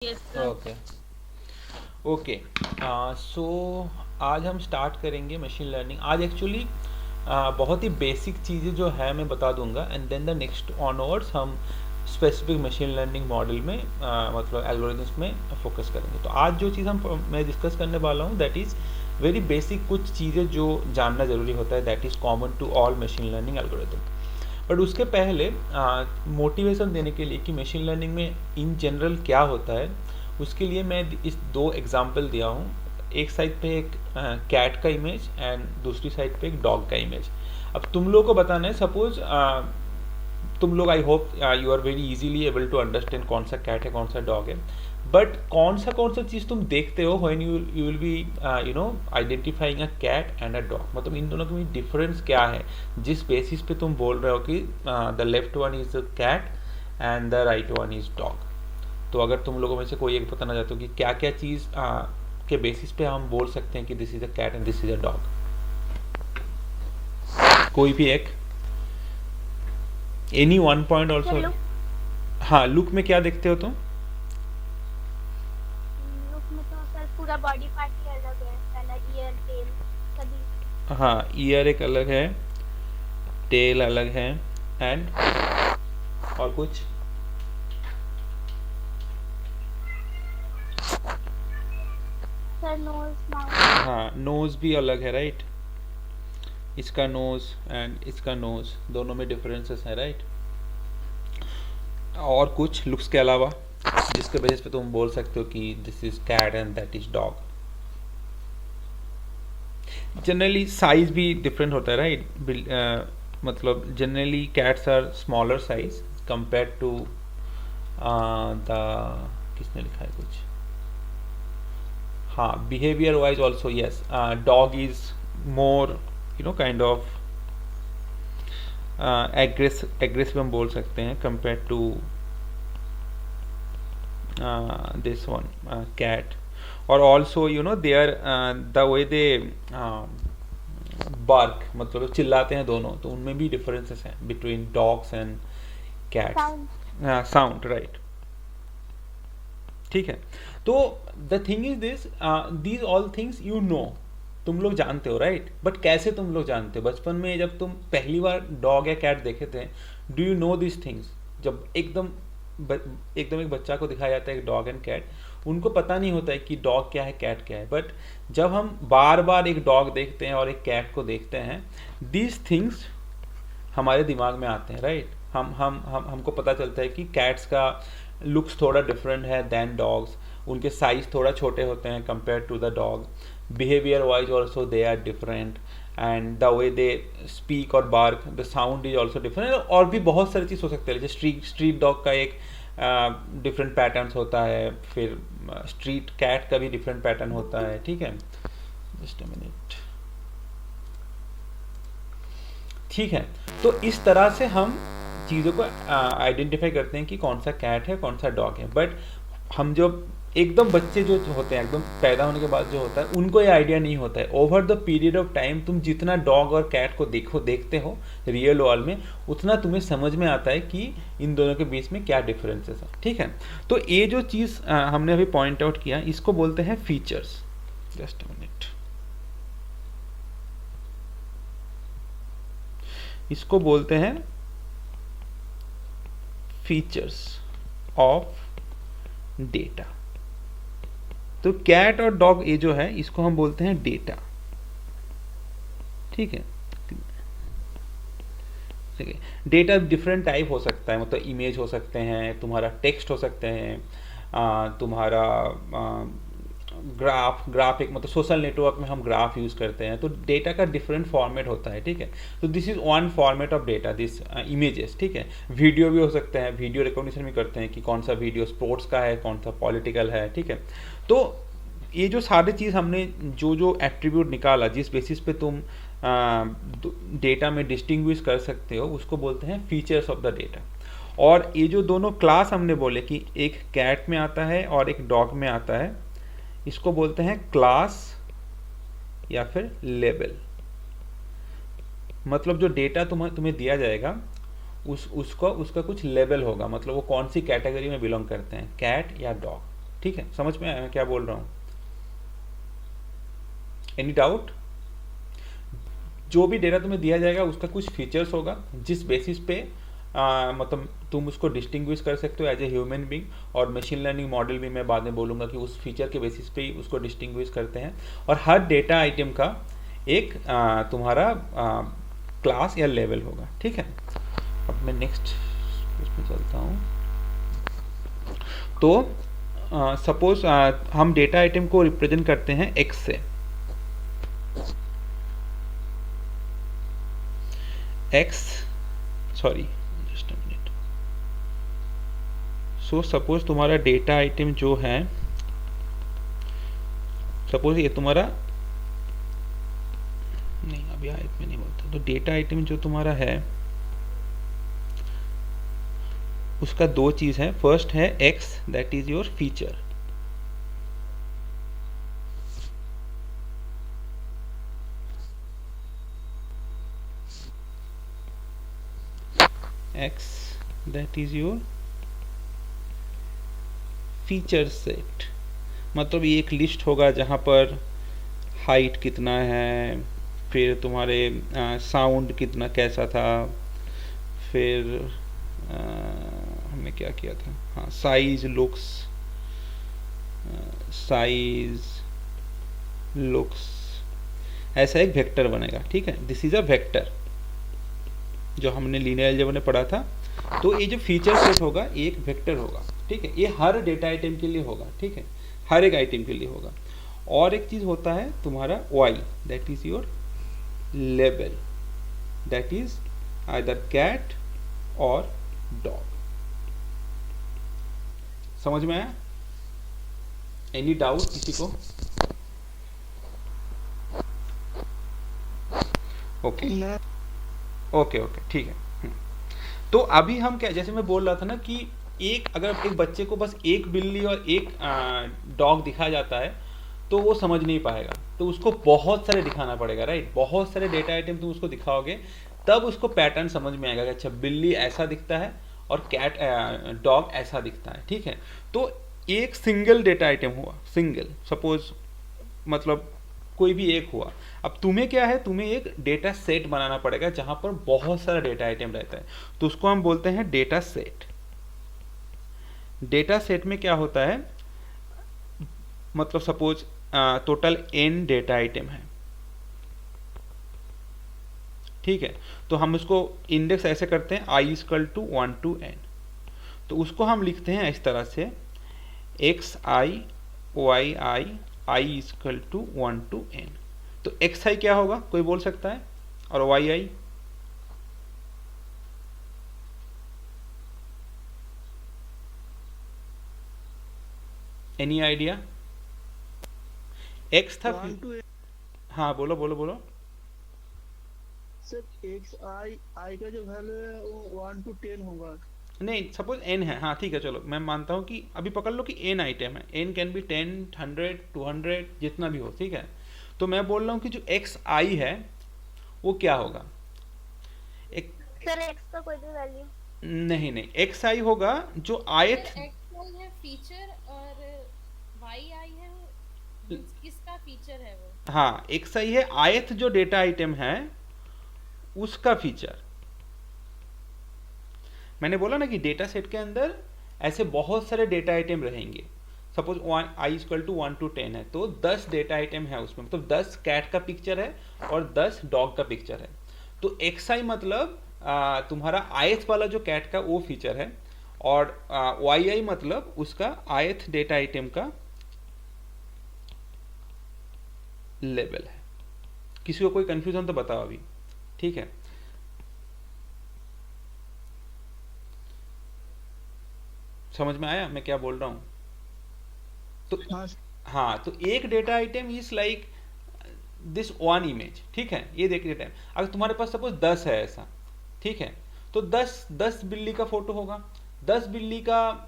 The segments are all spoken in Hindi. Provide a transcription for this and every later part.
Yes sir. Okay okay so आज हम स्टार्ट करेंगे मशीन लर्निंग। आज एक्चुअली बहुत ही बेसिक चीज़ें जो है मैं बता दूंगा, and then the next onwards हम स्पेसिफिक मशीन लर्निंग मॉडल में मतलब एल्गोरिथम्स में फोकस करेंगे। तो आज जो चीज़ मैं डिस्कस करने वाला हूँ दैट इज़ वेरी बेसिक, कुछ चीज़ें जो जानना ज़रूरी होता है, that is common to all machine learning algorithm. But उसके पहले मोटिवेशन देने के लिए कि मशीन लर्निंग में इन जनरल क्या होता है, उसके लिए मैं इस दो एग्जांपल दिया हूँ। एक साइड पे एक कैट का इमेज एंड दूसरी साइड पे एक डॉग का इमेज। अब तुम लोग को बताना है, सपोज तुम लोग, I hope you are very easily able to understand कौन सा कैट है कौन सा डॉग है। बट कौन सा चीज़ तुम देखते हो when you will be identifying a cat and a dog, मतलब इन दोनों के बीच डिफरेंस क्या है, जिस बेसिस पे तुम बोल रहे हो कि the left one is the cat and the right one is dog. तो अगर तुम लोगों में से कोई एक बताना चाहते हो कि क्या क्या चीज़ के बेसिस पे हम बोल सकते हैं कि this is a cat and this is a dog, कोई भी एक, any one point sir also. Look हाँ, लुक में क्या देखते हो तुम? लुक में तो सर पूरा बॉडी पार्ट ही अलग है, कलर, ईयर, टेल सभी। हाँ, ईयर एक अलग है, टेल अलग है, एंड और कुछ? Sir nose, mouth. हाँ, नोज भी अलग है, राइट। इसका नोज एंड इसका नोज दोनों में डिफरेंसेस हैं, राइट। और कुछ लुक्स के अलावा जिसके बेसिस पे तुम बोल सकते हो कि this is cat and that is dog? Generally size भी डिफरेंट होता है, राइट। मतलब generally cats are smaller size compare to the, किसने लिखा है कुछ, हाँ, behaviour wise also yes, dog is more kind of aggressive हम बोल सकते हैं compare to this one cat. और also they are the way they bark, मतलब चिल्लाते हैं दोनों, तो उनमें भी डिफरेंसेस हैं between dogs and cats. Sound. Sound, right, ठीक है। तो the thing is this, these all things you know, तुम लोग जानते हो, राइट। बट कैसे तुम लोग जानते हो? बचपन में जब तुम पहली बार डॉग या कैट देखे थे, do you know this things? जब एकदम एक बच्चा को दिखाया जाता है एक डॉग एंड कैट, उनको पता नहीं होता है कि डॉग क्या है कैट क्या है। बट जब हम बार बार एक डॉग देखते हैं और एक कैट को देखते हैं, दीज थिंग्स हमारे दिमाग में आते हैं, राइट। हमको पता चलता है कि कैट्स का लुक्स थोड़ा डिफरेंट है देन डॉग्स, उनके साइज थोड़ा छोटे होते हैं compare to the dog, behaviour wise also they are different, and the way they speak or bark, the sound is also different. और भी बहुत सारी चीज़ हो सकती है, जैसे स्ट्रीट डॉग का एक डिफरेंट पैटर्न्स होता है, फिर स्ट्रीट कैट का भी डिफरेंट पैटर्न होता है, ठीक है। जस्ट अ मिनट, ठीक है। तो इस तरह से हम चीज़ों को आइडेंटिफाई करते हैं कि कौन सा कैट है कौन सा डॉग है। बट हम जो एकदम बच्चे जो होते हैं, एकदम पैदा होने के बाद जो होता है, उनको ये आइडिया नहीं होता है। Over the period of time तुम जितना डॉग और कैट को देखते हो रियल वर्ल्ड में, उतना तुम्हें समझ में आता है कि इन दोनों के बीच में क्या डिफरेंसेस है, ठीक है। तो ये जो चीज़ हमने अभी पॉइंट आउट किया, इसको बोलते हैं फीचर्स। जस्ट अ मिनट, इसको बोलते हैं फीचर्स ऑफ डेटा। तो कैट और डॉग ये जो है, इसको हम बोलते हैं डेटा, ठीक है। ठीक है, डेटा डिफरेंट टाइप हो सकता है, मतलब इमेज हो सकते हैं, तुम्हारा टेक्स्ट हो सकते हैं, तुम्हारा ग्राफ एक, मतलब सोशल नेटवर्क में हम ग्राफ यूज़ करते हैं, तो डेटा का डिफरेंट फॉर्मेट होता है, ठीक है। तो this is one format of data, this images, ठीक है। वीडियो भी हो सकते हैं, वीडियो रिकॉग्निशन भी करते हैं कि कौन सा वीडियो स्पोर्ट्स का है कौन सा पॉलिटिकल है, ठीक है। तो ये जो सारी चीज़ हमने जो एट्रीब्यूट निकाला, जिस बेसिस पे तुम डेटा में डिस्टिंग्विश कर सकते हो, उसको बोलते हैं फीचर्स ऑफ द डेटा। और ये जो दोनों क्लास हमने बोले कि एक कैट में आता है और एक डॉग में आता है, इसको बोलते हैं क्लास या फिर लेबल। मतलब जो डेटा तुम्हें दिया जाएगा, उसका कुछ लेवल होगा, मतलब वो कौन सी कैटेगरी में बिलोंग करते हैं, कैट या डॉग। ठीक है, समझ में आया मैं क्या बोल रहा हूँ? Any doubt? जो भी डेटा तुम्हें दिया जाएगा उसका कुछ फीचर्स होगा जिस बेसिस पे मतलब तुम उसको डिस्टिंग्विश कर सकते हो एज ए ह्यूमन बीइंग, और मशीन लर्निंग मॉडल भी मैं बाद में बोलूँगा कि उस फीचर के बेसिस पे ही उसको डिस्टिंग्विश करते हैं। और हर डेटा आइटम का एक तुम्हारा क्लास या लेवल होगा, ठीक है। अब मैं नेक्स्ट इसमें चलता हूँ। तो सपोज हम डेटा आइटम को रिप्रेजेंट करते हैं एक्स से। X, sorry just a minute. So suppose तुम्हारा डेटा आइटम जो है, सपोज ये तुम्हारा, नहीं अभी आइटम में नहीं बोलता, तो डेटा आइटम जो तुम्हारा है उसका दो चीज है। फर्स्ट है x, that is your feature. X that is your feature set, मतलब ये एक लिस्ट होगा जहाँ पर हाइट कितना है, फिर तुम्हारे साउंड कितना कैसा था, फिर हमने क्या किया था, हाँ साइज लुक्स, साइज लुक्स, ऐसा एक वेक्टर बनेगा, ठीक है। दिस इज अ वेक्टर जो हमने लीनियर अलजेब्रा में पढ़ा था। तो ये जो फीचर सेट होगा ये एक वेक्टर होगा, ठीक है। ये हर डेटा आइटम के लिए होगा, ठीक है, हर एक आइटम के लिए होगा। और एक चीज होता है तुम्हारा Y, that is your label, that is either cat और डॉग। समझ में आया? एनी डाउट किसी को? ओके ओके ओके, ठीक है। तो अभी हम क्या, जैसे मैं बोल रहा था ना कि एक, अगर एक बच्चे को बस एक बिल्ली और एक डॉग दिखाया जाता है तो वो समझ नहीं पाएगा, तो उसको बहुत सारे दिखाना पड़ेगा, राइट। बहुत सारे डेटा आइटम तुम उसको दिखाओगे तब उसको पैटर्न समझ में आएगा कि अच्छा बिल्ली ऐसा दिखता है और कैट डॉग ऐसा दिखता है, ठीक है। तो एक सिंगल डेटा आइटम हुआ, सिंगल, सपोज मतलब कोई भी एक हुआ। अब तुम्हें क्या है, तुम्हें एक डेटा सेट बनाना पड़ेगा जहां पर बहुत सारा डेटा आइटम रहता है, तो उसको हम बोलते हैं डेटा सेट। डेटा सेट में क्या होता है, मतलब suppose total n data item है, ठीक है। तो हम उसको इंडेक्स ऐसे करते हैं i = 1 to n, तो उसको हम लिखते हैं इस तरह से xi yi i = 1 to n। तो xi क्या होगा, कोई बोल सकता है, और yi? Any idea? x था, हाँ बोलो बोलो बोलो। सर एक्स आई का जो वैल्यू है वो 1 to 10 होगा। नहीं, सपोज n है, हाँ ठीक है, चलो मैं मानता हूँ कि अभी पकड़ लो कि n आइटम है, n कैन बी 10, 100, 200, जितना भी हो, ठीक है। तो मैं बोल रहा हूँ कि जो xi है वो क्या होगा, एक सर एक्स का कोई भी वैल्यू? नहीं नहीं, xi होगा जो आयत, एक्चुअल है फीचर, और वाई आई है वो किसका फीचर है वो। हाँ xi है आयत जो डेटा आइटम है उसका फीचर। मैंने बोला ना कि डेटा सेट के अंदर ऐसे बहुत सारे डेटा आइटम रहेंगे। सपोज i = 1 to 10 है, तो 10 डेटा आइटम है उसमें, मतलब 10 कैट का पिक्चर है और 10 डॉग का पिक्चर है। तो xi मतलब तुम्हारा आयत वाला जो कैट का वो फीचर है, और yi मतलब उसका आयत डेटा आइटम का लेवल है। किसी को कोई कंफ्यूजन तो बताओ अभी, ठीक है। समझ में आया मैं क्या बोल रहा हूं? तो हाँ, तो एक data item is like this one image, ठीक है। ये देख डेटा, अगर तुम्हारे पास सपोज 10 है ऐसा, ठीक है, तो 10 बिल्ली का फोटो होगा, 10 बिल्ली का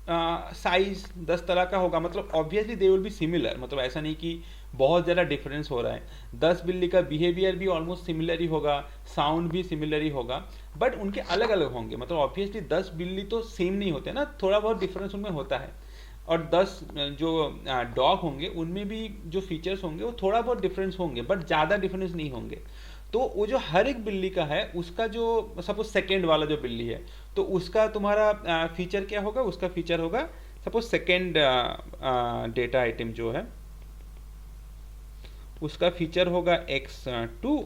साइज 10 तरह का होगा, मतलब obviously they will be similar, मतलब ऐसा नहीं कि बहुत ज़्यादा डिफरेंस हो रहा है। 10 बिल्ली का बिहेवियर भी ऑलमोस्ट सिमिलर ही होगा, साउंड भी सिमिलर ही होगा, बट उनके अलग अलग होंगे, मतलब ऑब्वियसली 10 बिल्ली तो सेम नहीं होते ना, थोड़ा बहुत डिफरेंस उनमें होता है। और 10 जो डॉग होंगे उनमें भी जो फीचर्स होंगे वो थोड़ा बहुत डिफरेंस होंगे, बट ज़्यादा डिफरेंस नहीं होंगे। तो वो जो हर एक बिल्ली का है उसका जो सपोज सेकेंड वाला जो बिल्ली है तो उसका तुम्हारा फीचर क्या होगा, उसका फीचर होगा सपोज सेकेंड डेटा आइटम जो है उसका फीचर होगा x2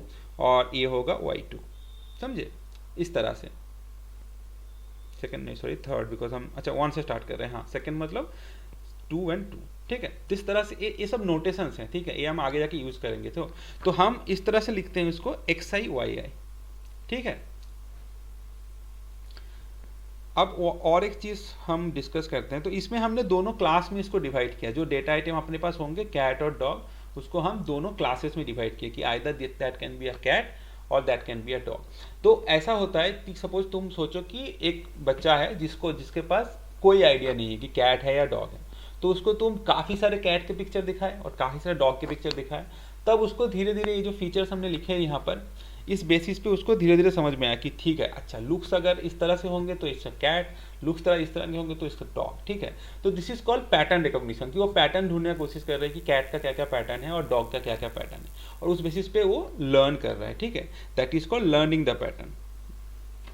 और ये होगा y2, समझे? इस तरह से सेकंड नहीं सॉरी थर्ड, बिकॉज हम अच्छा 1 से स्टार्ट कर रहे हैं। हाँ, सेकंड मतलब 2 and 2, ठीक है। तो इस तरह से ये सब नोटेशंस हैं, ठीक है, ये हम आगे जाके यूज करेंगे। तो हम इस तरह से लिखते हैं इसको xi yi, ठीक है। अब और एक चीज हम डिस्कस करते हैं। तो इसमें हमने दोनों क्लास में इसको डिवाइड किया। जो डेटा आइटम अपने पास होंगे कैट और डॉग, उसको हम दोनों क्लासेस में डिवाइड किया कि either that can be a cat or that can be a dog. तो ऐसा होता है कि सपोज तुम सोचो कि एक बच्चा है जिसके पास कोई आइडिया नहीं है कि कैट है या डॉग है, तो उसको तुम काफ़ी सारे कैट के पिक्चर दिखाए और काफ़ी सारे डॉग के पिक्चर दिखाए, तब उसको धीरे धीरे ये जो फीचर्स हमने लिखे हैं यहाँ पर, इस बेसिस पे उसको धीरे धीरे समझ में आया कि ठीक है, अच्छा लुक्स अगर इस तरह से होंगे तो इसका कैट, लुक्स तरह इस तरह के होंगे तो इसका डॉग, ठीक है। तो this is called pattern recognition, कि वो पैटर्न ढूंढने की कोशिश कर रहे हैं कि कैट का क्या क्या पैटर्न है और डॉग का क्या क्या पैटर्न है, और उस बेसिस पे वो लर्न कर रहा है, ठीक है। That is called learning the pattern.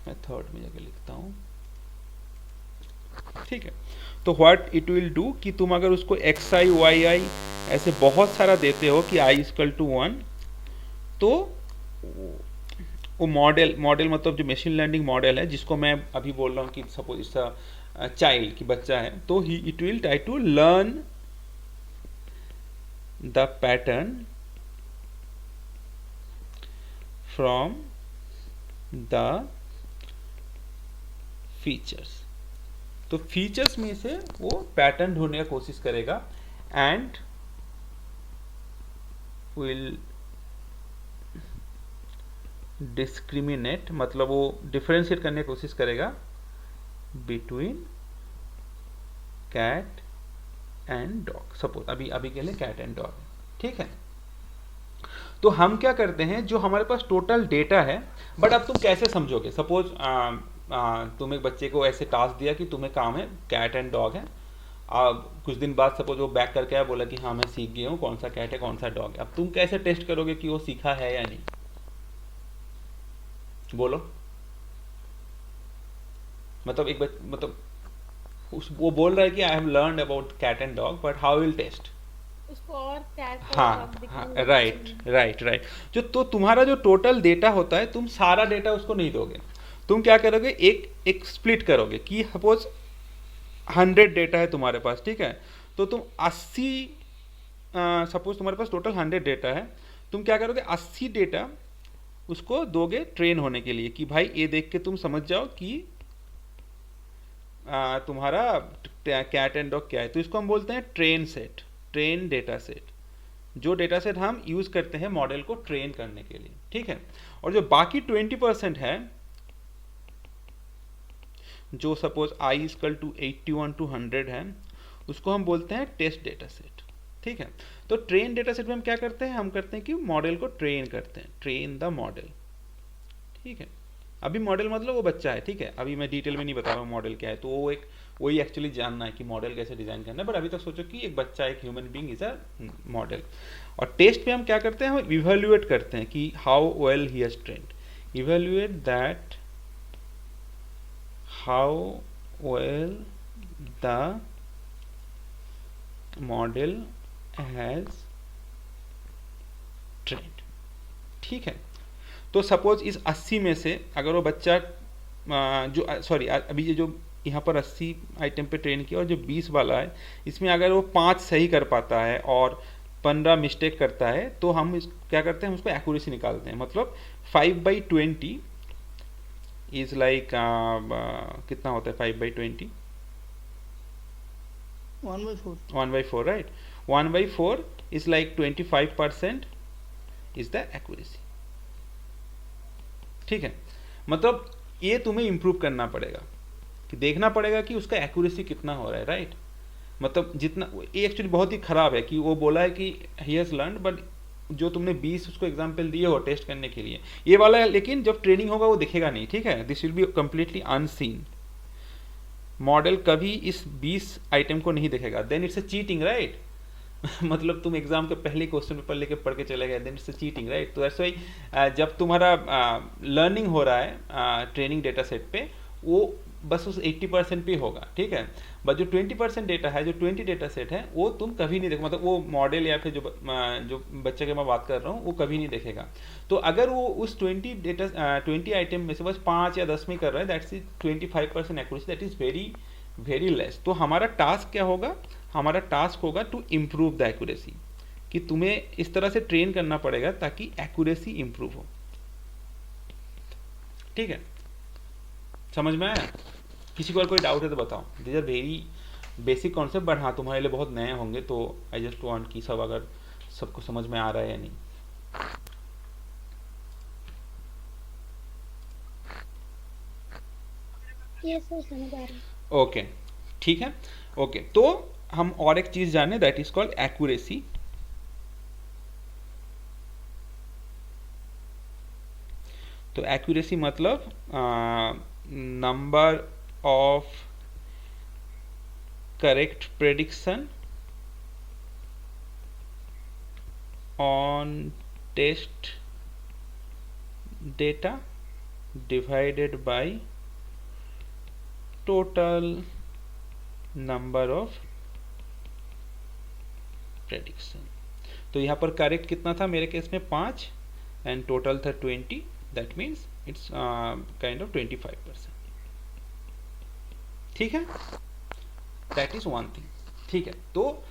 मैं थर्ड में जाके लिखता हूँ, ठीक है। तो व्हाट इट विल डू कि तुम अगर उसको xi yi ऐसे बहुत सारा देते हो कि i = 1, तो वो मॉडल मतलब जो मशीन लर्निंग मॉडल है जिसको मैं अभी बोल रहा हूँ कि सपोज इसका चाइल्ड की बच्चा है, तो it will try to learn the pattern from the features. तो फीचर्स में से वो पैटर्न ढूंढने की कोशिश करेगा एंड विल डिस्क्रिमिनेट, मतलब वो डिफरेंशिएट करने की कोशिश करेगा between cat and dog. Suppose अभी के लिए कैट एंड डॉग, ठीक है। तो हम क्या करते हैं, जो हमारे पास टोटल डेटा है, बट अब तुम कैसे समझोगे? सपोज तुम एक बच्चे को ऐसे टास्क दिया कि तुम्हें काम है कैट एंड डॉग है, कुछ दिन बाद सपोज वो बैक करके आया, बोला कि हाँ मैं सीख गया हूँ कौन सा कैट है कौन सा डॉग है। अब तुम कैसे टेस्ट करोगे कि वो सीखा है या नहीं? बोलो। मतलब वो बोल रहा है कि I have learned about cat and dog, but how will test? उसको और कैट और हाँ डॉग हाँ, दिखाने राइट। जो तो तुम्हारा जो टोटल डेटा होता है, तुम सारा डेटा उसको नहीं दोगे। तुम क्या करोगे, एक स्प्लिट करोगे कि सपोज 100 डेटा है तुम्हारे पास, ठीक है। तो तुम 80 सपोज तुम्हारे पास टोटल 100 डेटा है, तुम क्या करोगे 80 डेटा उसको दोगे ट्रेन होने के लिए कि भाई ये देख के तुम समझ जाओ कि तुम्हारा कैट एंड डॉग क्या है। तो इसको हम बोलते हैं ट्रेन डेटा सेट, जो डेटा सेट हम यूज करते हैं मॉडल को ट्रेन करने के लिए, ठीक है। और जो बाकी 20% है, जो सपोज i = 81 to 100 है, उसको हम बोलते हैं टेस्ट डेटा सेट, ठीक है। तो ट्रेन डेटा सेट में हम क्या करते हैं, हम करते हैं कि मॉडल को ट्रेन करते हैं, ट्रेन द मॉडल, ठीक है। अभी मॉडल मतलब वो बच्चा है, ठीक है। अभी मैं डिटेल में नहीं बता रहा हूँ मॉडल क्या है, तो वो वही एक्चुअली जानना है कि मॉडल कैसे डिजाइन करना है। बट अभी तक सोचो कि एक बच्चा, एक human being is a model. और टेस्ट में हम क्या करते हैं, हम इवेल्युएट करते हैं कि how well he has trained, evaluate that how well the model has trained, ठीक है। तो सपोज इस 80 में से अगर वो बच्चा जो सॉरी अभी ये जो यहाँ पर 80 आइटम पे ट्रेन किया और जो 20 वाला है, इसमें अगर वो 5 सही कर पाता है और 15 मिस्टेक करता है, तो हम क्या करते हैं, हम उसको एक्यूरेसी निकालते हैं। मतलब 5/20 इज लाइक कितना होता है 5/20? 1/4, right. 1/4 is like 25% is the accuracy, ठीक है। मतलब ये तुम्हें इंप्रूव करना पड़ेगा, कि देखना पड़ेगा कि उसका एक्यूरेसी कितना हो रहा है, राइट। मतलब जितना, ये एक्चुअली बहुत ही खराब है कि वो बोला है कि ही हैज लर्नड, बट जो तुमने 20 उसको एग्जाम्पल दिए हो टेस्ट करने के लिए, ये वाला है, लेकिन जब ट्रेनिंग होगा वो दिखेगा नहीं, ठीक है। This will be completely unseen. Model कभी इस 20 आइटम को नहीं देखेगा, then it's a cheating, right. मतलब तुम एग्जाम के पहले क्वेश्चन पेपर लेके पढ़ के चले गए, then it's a cheating, right. तो ऐसे ही जब तुम्हारा लर्निंग हो रहा है ट्रेनिंग डेटा सेट पे, वो बस उस 80% पे होगा, ठीक है। बट जो 20% डेटा है, जो 20 डेटा सेट है, वो तुम कभी नहीं देखो, मतलब वो मॉडल या फिर जो बच्चे की मैं बात कर रहा हूँ वो कभी नहीं देखेगा। तो अगर वो उस 20 आइटम में से बस 5 या 10 में कर रहा है, that's 25% accuracy, that is very very less. तो हमारा टास्क क्या होगा, हमारा टास्क होगा टू इम्प्रूव द एक्यूरेसी, कि तुम्हें इस तरह से ट्रेन करना पड़ेगा ताकि एक्यूरेसी इम्प्रूव हो, ठीक है। समझ में आया? किसी को और कोई डाउट है तो बताओ। These are very basic concept, but हाँ तुम्हारे लिए बहुत नए होंगे, तो आई जस्ट वांट कि सब अगर सबको समझ में आ रहा है या नहीं। ये सर समझ आ रहा है। ओके, ठीक है। ओके, तो हम और एक चीज जाने, दैट इज कॉल्ड एक्यूरेसी। तो एक्यूरेसी मतलब number of correct prediction on test data divided by total number of prediction. तो यहाँ पर करेक्ट कितना था मेरे केस में 5 एंड टोटल था 20, that means it's kind of 25%, ठीक है। दैट इज वन थिंग, ठीक है। तो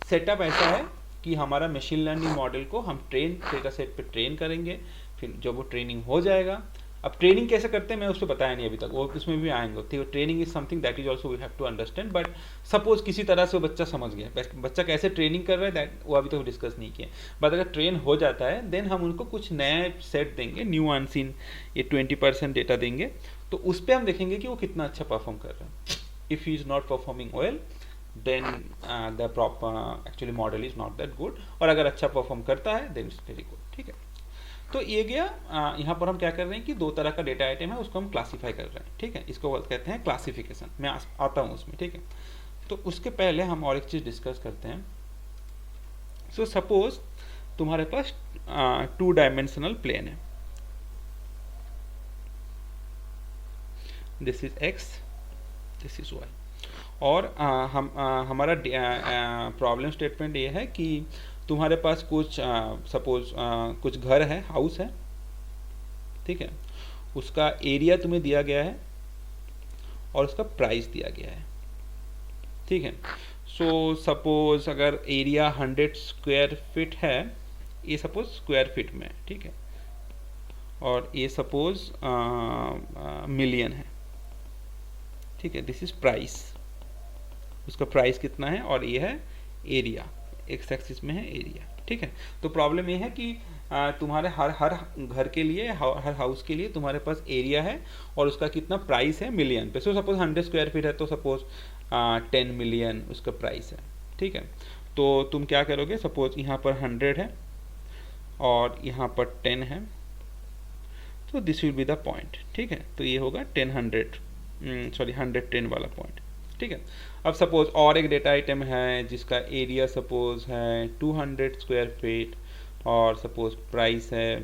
सेटअप ऐसा है कि हमारा मशीन लर्निंग मॉडल को हम ट्रेन डेटा सेट पे ट्रेन करेंगे, फिर जब वो ट्रेनिंग हो जाएगा, अब ट्रेनिंग कैसे करते हैं मैं उसको बताया नहीं अभी तक, वो इसमें भी आएंगे, ठीक है। Training is something that is also we have to understand, but suppose किसी तरह से वो बच्चा समझ गया, बच्चा कैसे ट्रेनिंग कर रहा है दैट वो अभी तक डिस्कस नहीं किया, बट अगर ट्रेन हो जाता है देन हम उनको कुछ नए सेट देंगे, न्यू अनसीन, ये 20% डेटा देंगे, तो उस पर हम देखेंगे कि वो कितना अच्छा परफॉर्म कर रहा है। If he is not performing well then the proper actually model is not that good, और अगर अच्छा परफॉर्म करता है देन इट्स वेरी गुड, ठीक है। तो ये गया, यहाँ पर हम क्या कर रहे हैं कि 2 तरह का डेटा आइटम है, उसको हम क्लासीफाई कर रहे हैं, ठीक है। इसको कहते हैं क्लासिफिकेशन, मैं आता हूँ उसमें, ठीक है। तो उसके पहले हम और एक चीज़ डिस्कस करते हैं। सो सपोज तुम्हारे पास 2 डायमेंशनल प्लेन है, this is X, this is Y, और हमारा प्रॉब्लम स्टेटमेंट ये है कि तुम्हारे पास कुछ सपोज कुछ घर है, हाउस है, ठीक है। उसका एरिया तुम्हें दिया गया है और उसका प्राइस दिया गया है, ठीक है। सो सपोज अगर एरिया 100 स्क्वायर फीट है, ये सपोज स्क्वायर फीट में है, ठीक है, और ये सपोज मिलियन है, ठीक है। दिस इज प्राइस, उसका प्राइस कितना है, और ये है एरिया, एक्स एक्सिस में है एरिया, ठीक है। तो प्रॉब्लम ये है कि तुम्हारे हर घर के लिए, हर हाउस के लिए तुम्हारे पास एरिया है और उसका कितना प्राइस है मिलियन पे। सो सपोज 100 स्क्वायर फीट है तो सपोज 10 मिलियन उसका प्राइस है, ठीक है। तो तुम क्या करोगे, सपोज यहाँ पर 100 है और यहाँ पर 10 है, तो this will be the point, ठीक है। तो ये होगा 110 वाला पॉइंट, ठीक है। अब सपोज और एक डेटा आइटम है जिसका एरिया सपोज है 200 स्क्वायर फीट और सपोज प्राइस है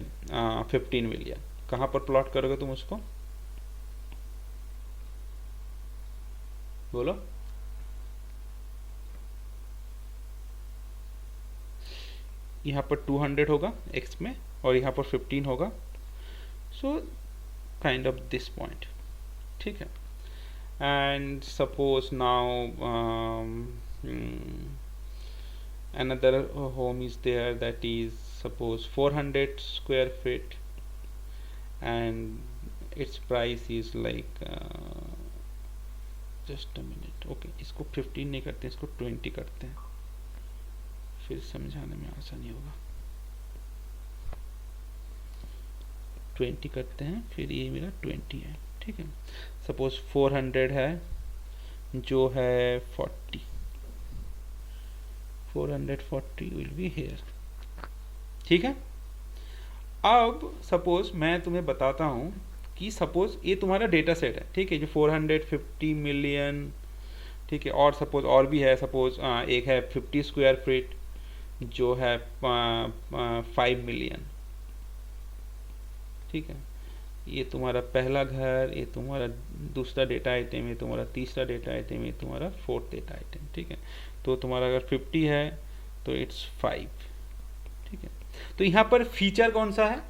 15 मिलियन। कहाँ पर प्लॉट करोगे तुम उसको, बोलो। यहाँ पर 200 होगा x में और यहाँ पर 15 होगा, so kind of this point, ठीक है। And suppose now another home is there that is suppose 400 square feet and its price is like just a minute, okay, इसको 15 नहीं करते, इसको 20 करते हैं, फिर समझाने में आसानी होगा। 20 करते हैं, फिर ये मेरा 20 है, ठीक है। सपोज 400 है जो है 40, 440 विल बी हेयर, ठीक है। अब सपोज मैं तुम्हें बताता हूँ कि सपोज ये तुम्हारा डेटा सेट है, ठीक है, जो 450 मिलियन ठीक है। और सपोज और भी है, सपोज एक है 50 स्क्वायर फीट जो है 5 मिलियन, ठीक है। ये तुम्हारा पहला घर, ये तुम्हारा दूसरा डेटा आइटम, ये तुम्हारा तीसरा डेटा आइटम, ये तुम्हारा फोर्थ डेटा आइटम, ठीक है। तो तुम्हारा अगर 50 है तो इट्स 5, ठीक है। तो यहाँ पर फीचर कौन सा है,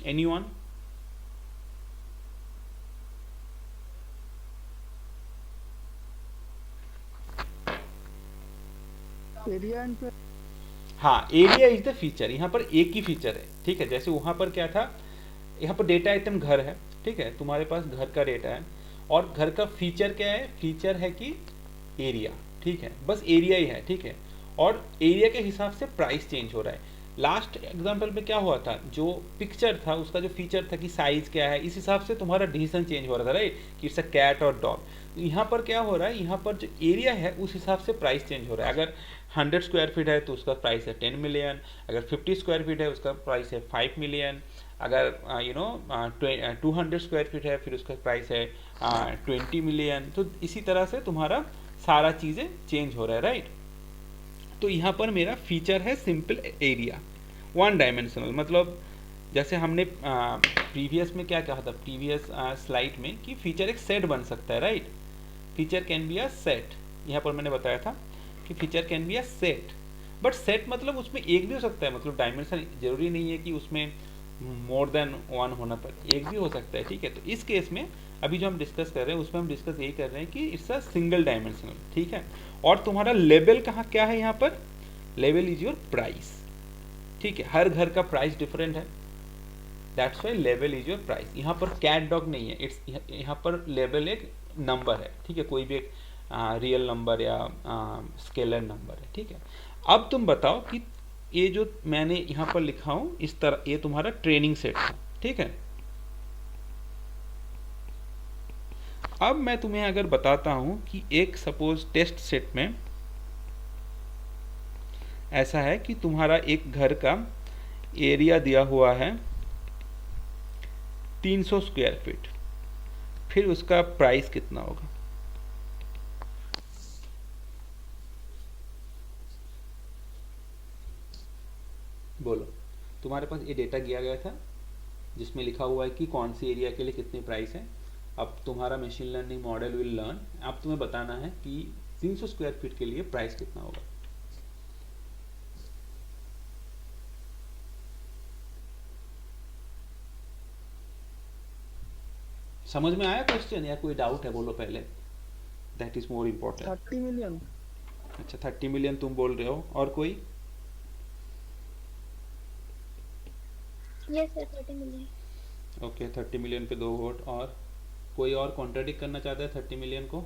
एनीवन? एरिया एंड हाँ, एरिया इज द फीचर। यहाँ पर एक ही फीचर है, ठीक है। जैसे वहाँ पर क्या था, यहाँ पर डेटा आइटम घर है, ठीक है, तुम्हारे पास घर का डेटा है, और घर का फीचर क्या है, फीचर है कि एरिया, ठीक है, बस एरिया ही है, ठीक है। और एरिया के हिसाब से प्राइस चेंज हो रहा है। लास्ट एग्जांपल में क्या हुआ था, जो पिक्चर था उसका जो फीचर था कि साइज क्या है, इस हिसाब से तुम्हारा डिसीजन चेंज हो रहा था, राइट, कि इट्स अ कैट और डॉग। तो यहाँ पर क्या हो रहा है, यहाँ पर जो एरिया है उस हिसाब से प्राइस चेंज हो रहा है। अगर 100 स्क्वायर फीट है तो उसका प्राइस है 10 मिलियन, अगर 50 स्क्वायर फीट है उसका प्राइस है 5 मिलियन, अगर 200 स्क्वायर फीट है फिर उसका प्राइस है 20 मिलियन। तो इसी तरह से तुम्हारा सारा चीज़ें चेंज हो रहा है, राइट। तो यहाँ पर मेरा फीचर है सिंपल एरिया, वन डायमेंशनल। मतलब जैसे हमने प्रीवियस में क्या कहा था, प्रीवियस स्लाइड में, कि फीचर एक सेट बन सकता है, right. Feature can be a set, यहाँ पर मैंने बताया था कि feature can be a set, but set मतलब उसमें एक भी हो सकता है, मतलब डायमेंशन जरूरी नहीं है कि उसमें मोर देन वन होना पड़े, एक भी हो सकता है, ठीक है। तो इस केस में अभी जो हम डिस्कस कर रहे हैं उसमें हम डिस्कस यही कर रहे हैं कि इट्स अ सिंगल डायमेंशनल, ठीक है। और तुम्हारा लेवल कहाँ क्या है, यहाँ पर लेवल इज योर प्राइस, ठीक है। हर घर का प्राइस डिफरेंट है, that's Y level is your price. यहाँ पर कैट डॉग नहीं है, इट्स यहाँ पर लेवल एक नंबर है, ठीक है, कोई भी एक रियल नंबर या स्केलर नंबर है, ठीक है। अब तुम बताओ कि ये जो मैंने यहाँ पर लिखा हूँ इस तरह, ये तुम्हारा ट्रेनिंग सेट है, ठीक है। अब मैं तुम्हें अगर बताता हूँ कि एक सपोज टेस्ट सेट में ऐसा है कि तुम्हारा एक घर का एरिया दिया हुआ है 300 स्क्वायर फीट, फिर उसका प्राइस कितना होगा? बोलो। तुम्हारे पास ये डेटा दिया गया था जिसमें लिखा हुआ है कि कौन सी एरिया के लिए कितनी प्राइस है। अब तुम्हारा machine learning model will learn, अब तुम्हें बताना है कि 300 स्क्वायर फीट के लिए प्राइस कितना होगा। समझ में आया क्वेश्चन या कोई डाउट है? बोलो पहले, that is more important. 30 million. अच्छा 30 मिलियन तुम बोल रहे हो, और कोई? Yes sir 30 million. Okay 30 million पे 2 वोट। और कोई और कॉन्ट्राडिक्ट करना चाहता है 30 मिलियन को?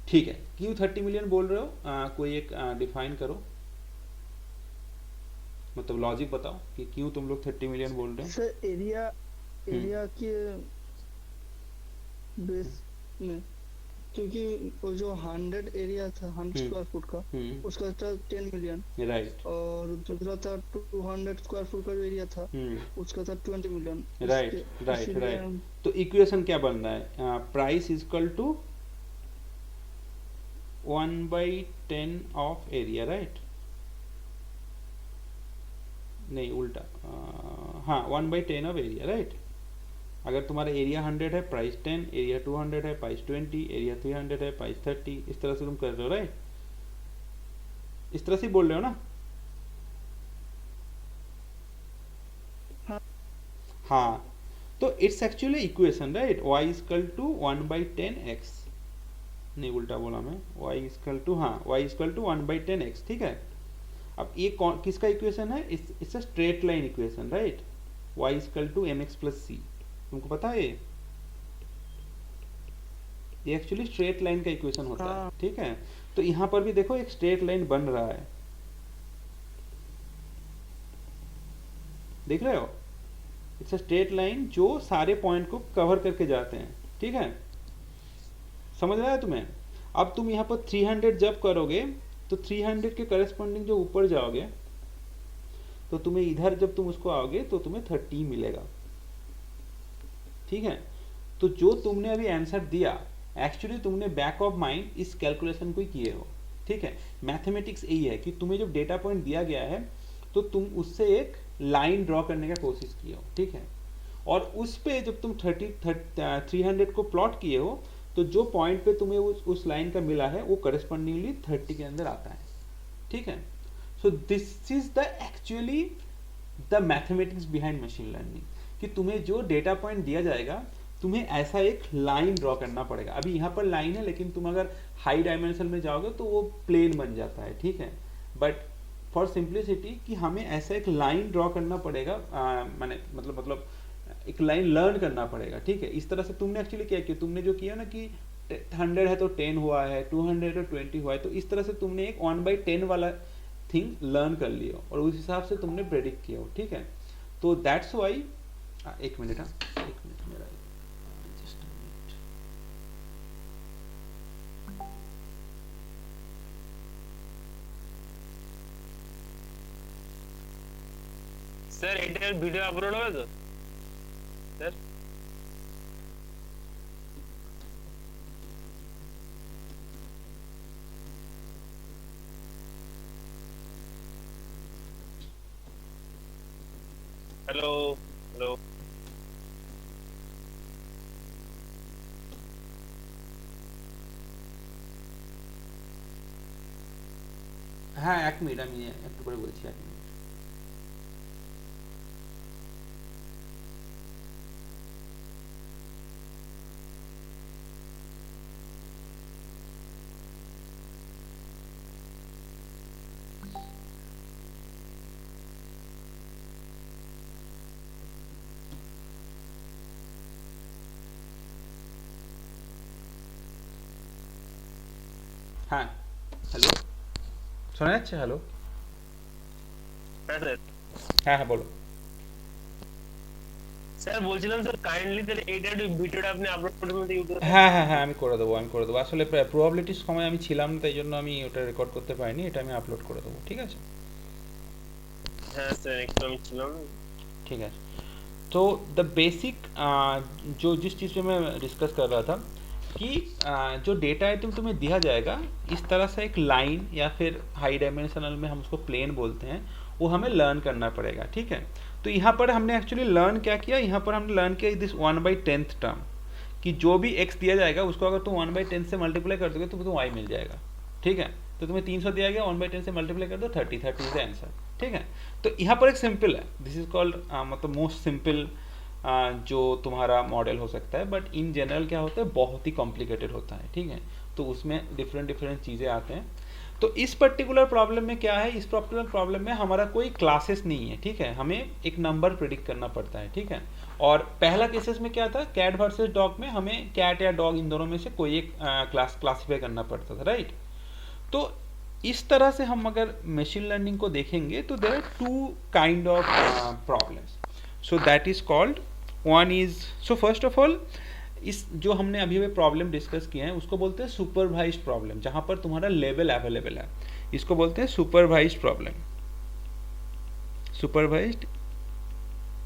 ठीक है, क्यों 30 मिलियन बोल रहे हो? कोई एक डिफाइन करो, मतलब लॉजिक बताओ कि क्यों तुम लोग 30 मिलियन बोल रहे हो। सर एरिया के बेस में, क्योंकि वो जो 100 एरिया था 100 स्क्वायर फुट का, उसका था 10 मिलियन, राइट। और दूसरा था 200 स्क्वायर फुट का जो एरिया था उसका था 20 मिलियन। Right right right. तो इक्वेशन क्या बन रहा है? Price is equal to 1/10 of area, right? नहीं उल्टा, हाँ 1/10 ऑफ एरिया, राइट। अगर तुम्हारा एरिया 100 है प्राइस 10, एरिया 200 है प्राइस 20, एरिया 300 है प्राइस 30, इस तरह से तुम कर रहे हो, राइट? इस तरह से बोल रहे हो ना? हाँ, तो it's actually equation, right? y equal to 1/10x, नहीं उल्टा बोला मैं, y इक्वल टू, हाँ y इक्वल टू 1/10x, ठीक है। अब ये किसका इक्वेशन है? It's a straight line equation, right? y equal to mx plus c, तुमको पता है ये एक्चुअली स्ट्रेट लाइन का इक्वेशन होता है, ठीक है। तो यहाँ पर भी देखो एक स्ट्रेट लाइन बन रहा है, देख रहे हो? इट्स अ स्ट्रेट लाइन जो सारे पॉइंट को कवर करके जाते हैं, ठीक है। समझ रहा है तुम्हें? अब तुम यहाँ पर 300 जब करोगे तो 300 के करस्पॉन्डिंग जो ऊपर जाओगे तो तुम्हें इधर जब तुम उसको आओगे तो तुम्हें 30 मिलेगा, ठीक है। तो जो तुमने अभी आंसर दिया, एक्चुअली तुमने बैक ऑफ माइंड इस कैलकुलेशन को ही किए हो, ठीक है। मैथमेटिक्स यही है कि तुम्हें जब डेटा पॉइंट दिया गया है तो तुम उससे एक लाइन ड्रॉ करने का कोशिश किए हो, ठीक है। और उस पे जब तुम 300 को प्लॉट किए हो तो जो पॉइंट पे तुम्हें उस लाइन का मिला है वो करस्पॉन्डिंगली 30 के अंदर आता है, ठीक है। So this is the actually the mathematics behind machine learning, कि तुम्हें जो डेटा पॉइंट दिया जाएगा तुम्हें ऐसा एक लाइन ड्रॉ करना पड़ेगा। अभी यहाँ पर लाइन है, लेकिन तुम अगर हाई डायमेंशन में जाओगे तो वो प्लेन बन जाता है, ठीक है। बट फॉर सिंप्लिसिटी कि हमें ऐसा एक लाइन ड्रॉ करना पड़ेगा, माने मतलब एक लाइन लर्न करना पड़ेगा, ठीक है। इस तरह से तुमने एक्चुअली क्या किया, तुमने जो किया ना कि 100 है तो 10 हुआ है, 200 है तो 20 हुआ है, तो इस तरह से तुमने एक 1/10 वाला थिंग लर्न कर लिया और उस हिसाब से तुमने प्रेडिक्ट किया हो, ठीक है। तो दैट्स वाई, एक मिनट मेरा just a minute. Sir editor video upload होगा तो सर? हेलो हेलो হ্যাঁ, 1 মিনিট আমি একটু করে বলছি, 1 মিনিট। হ্যাঁ, হ্যালো, শোনা যাচ্ছে? হ্যালো, হ্যাঁ স্যার। হ্যাঁ হ্যাঁ বলো। স্যার বলছিলাম স্যার কাইন্ডলি তাহলে এইটা ভিডিওটা আপনি আপলোড করে দিতে ইউটিউবে। হ্যাঁ হ্যাঁ হ্যাঁ, আমি করে দেবো, আসলে প্রবাবিলিটির সময় আমি ছিলাম না, তাই জন্য আমি ওটা রেকর্ড করতে পারিনি, এটা আমি আপলোড করে দেবো, ঠিক আছে। হ্যাঁ স্যার একটু আমি ছিলাম। ठीक है। तो द बेसिक जो जिस चीज़ पे मैं डिस्कस कर रहा था कि जो डेटा आइटम तुम्हें दिया जाएगा इस तरह से एक लाइन या फिर हाई डायमेंशनल में हम उसको प्लेन बोलते हैं, वो हमें लर्न करना पड़ेगा, ठीक है। तो यहाँ पर हमने एक्चुअली लर्न क्या किया, यहाँ पर हमने लर्न किया दिस 1/10 टर्म, कि जो भी x दिया जाएगा उसको अगर तुम 1/10 से मल्टीप्लाई कर दोगे तो तुम्हें y मिल जाएगा, ठीक है। तो तुम्हें 300 दिया गया, 1/10 से मल्टीप्लाई कर दो 30 इज द आंसर, ठीक है। तो यहाँ पर एक सिंपल है, दिस इज कॉल्ड मतलब मोस्ट सिंपल जो तुम्हारा मॉडल हो सकता है, बट इन जनरल क्या होता है बहुत ही कॉम्प्लिकेटेड होता है, ठीक है। तो उसमें डिफरेंट चीज़ें आते हैं। तो इस पर्टिकुलर प्रॉब्लम में क्या है, इस पर्टिकुलर प्रॉब्लम में हमारा कोई क्लासेस नहीं है, ठीक है। हमें एक नंबर प्रिडिक्ट करना पड़ता है, ठीक है। और पहला केसेस में क्या था, कैट वर्सेस डॉग में हमें कैट या डॉग इन दोनों में से कोई एक क्लासीफाई करना पड़ता था, राइट। तो इस तरह से हम अगर मशीन लर्निंग को देखेंगे तो there are 2 kind of problems. So that is called, one is, so first of all इस जो हमने अभी प्रॉब्लम डिस्कस किए हैं उसको बोलते हैं सुपरवाइज्ड प्रॉब्लम, जहाँ पर तुम्हारा लेवल अवेलेबल है, इसको बोलते हैं supervised problem, supervised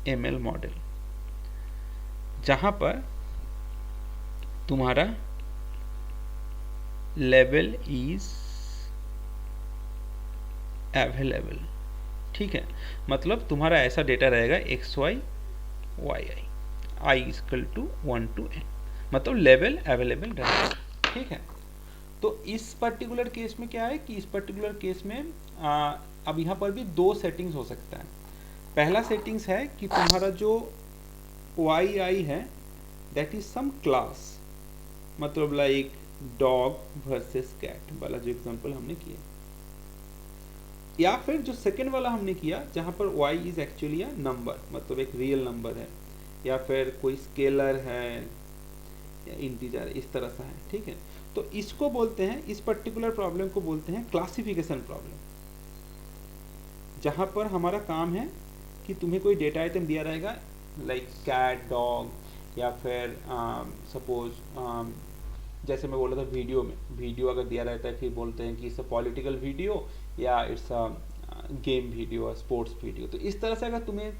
ML model, जहाँ पर तुम्हारा लेवल इज अवेलेबल, ठीक है। मतलब तुम्हारा ऐसा डेटा रहेगा xy yi i equal to 1 to n, मतलब लेवल अवेलेबल रहेगा, ठीक है। तो इस पर्टिकुलर केस में क्या है कि इस पर्टिकुलर केस में अब यहाँ पर भी 2 सेटिंग्स हो सकता है। पहला सेटिंग्स है कि तुम्हारा जो yi है दैट इज सम क्लास, मतलब लाइक डॉग वर्सेस कैट वाला जो एग्जांपल हमने किया, या फिर जो सेकेंड वाला हमने किया जहाँ पर y is actually a number, मतलब एक रियल नंबर है या फिर कोई स्केलर है या इंटीजर, इस तरह सा है, ठीक है। तो इसको बोलते हैं, इस पर्टिकुलर प्रॉब्लम को बोलते हैं क्लासिफिकेशन प्रॉब्लम, जहाँ पर हमारा काम है कि तुम्हें कोई डेटा आइटम दिया रहेगा लाइक कैट डॉग, या फिर सपोज जैसे मैं बोला था वीडियो में, वीडियो अगर दिया रहता है फिर बोलते हैं कि इट्स अ पॉलिटिकल वीडियो या it's a game video, sports video. तो इस तरह से अगर तुम्हें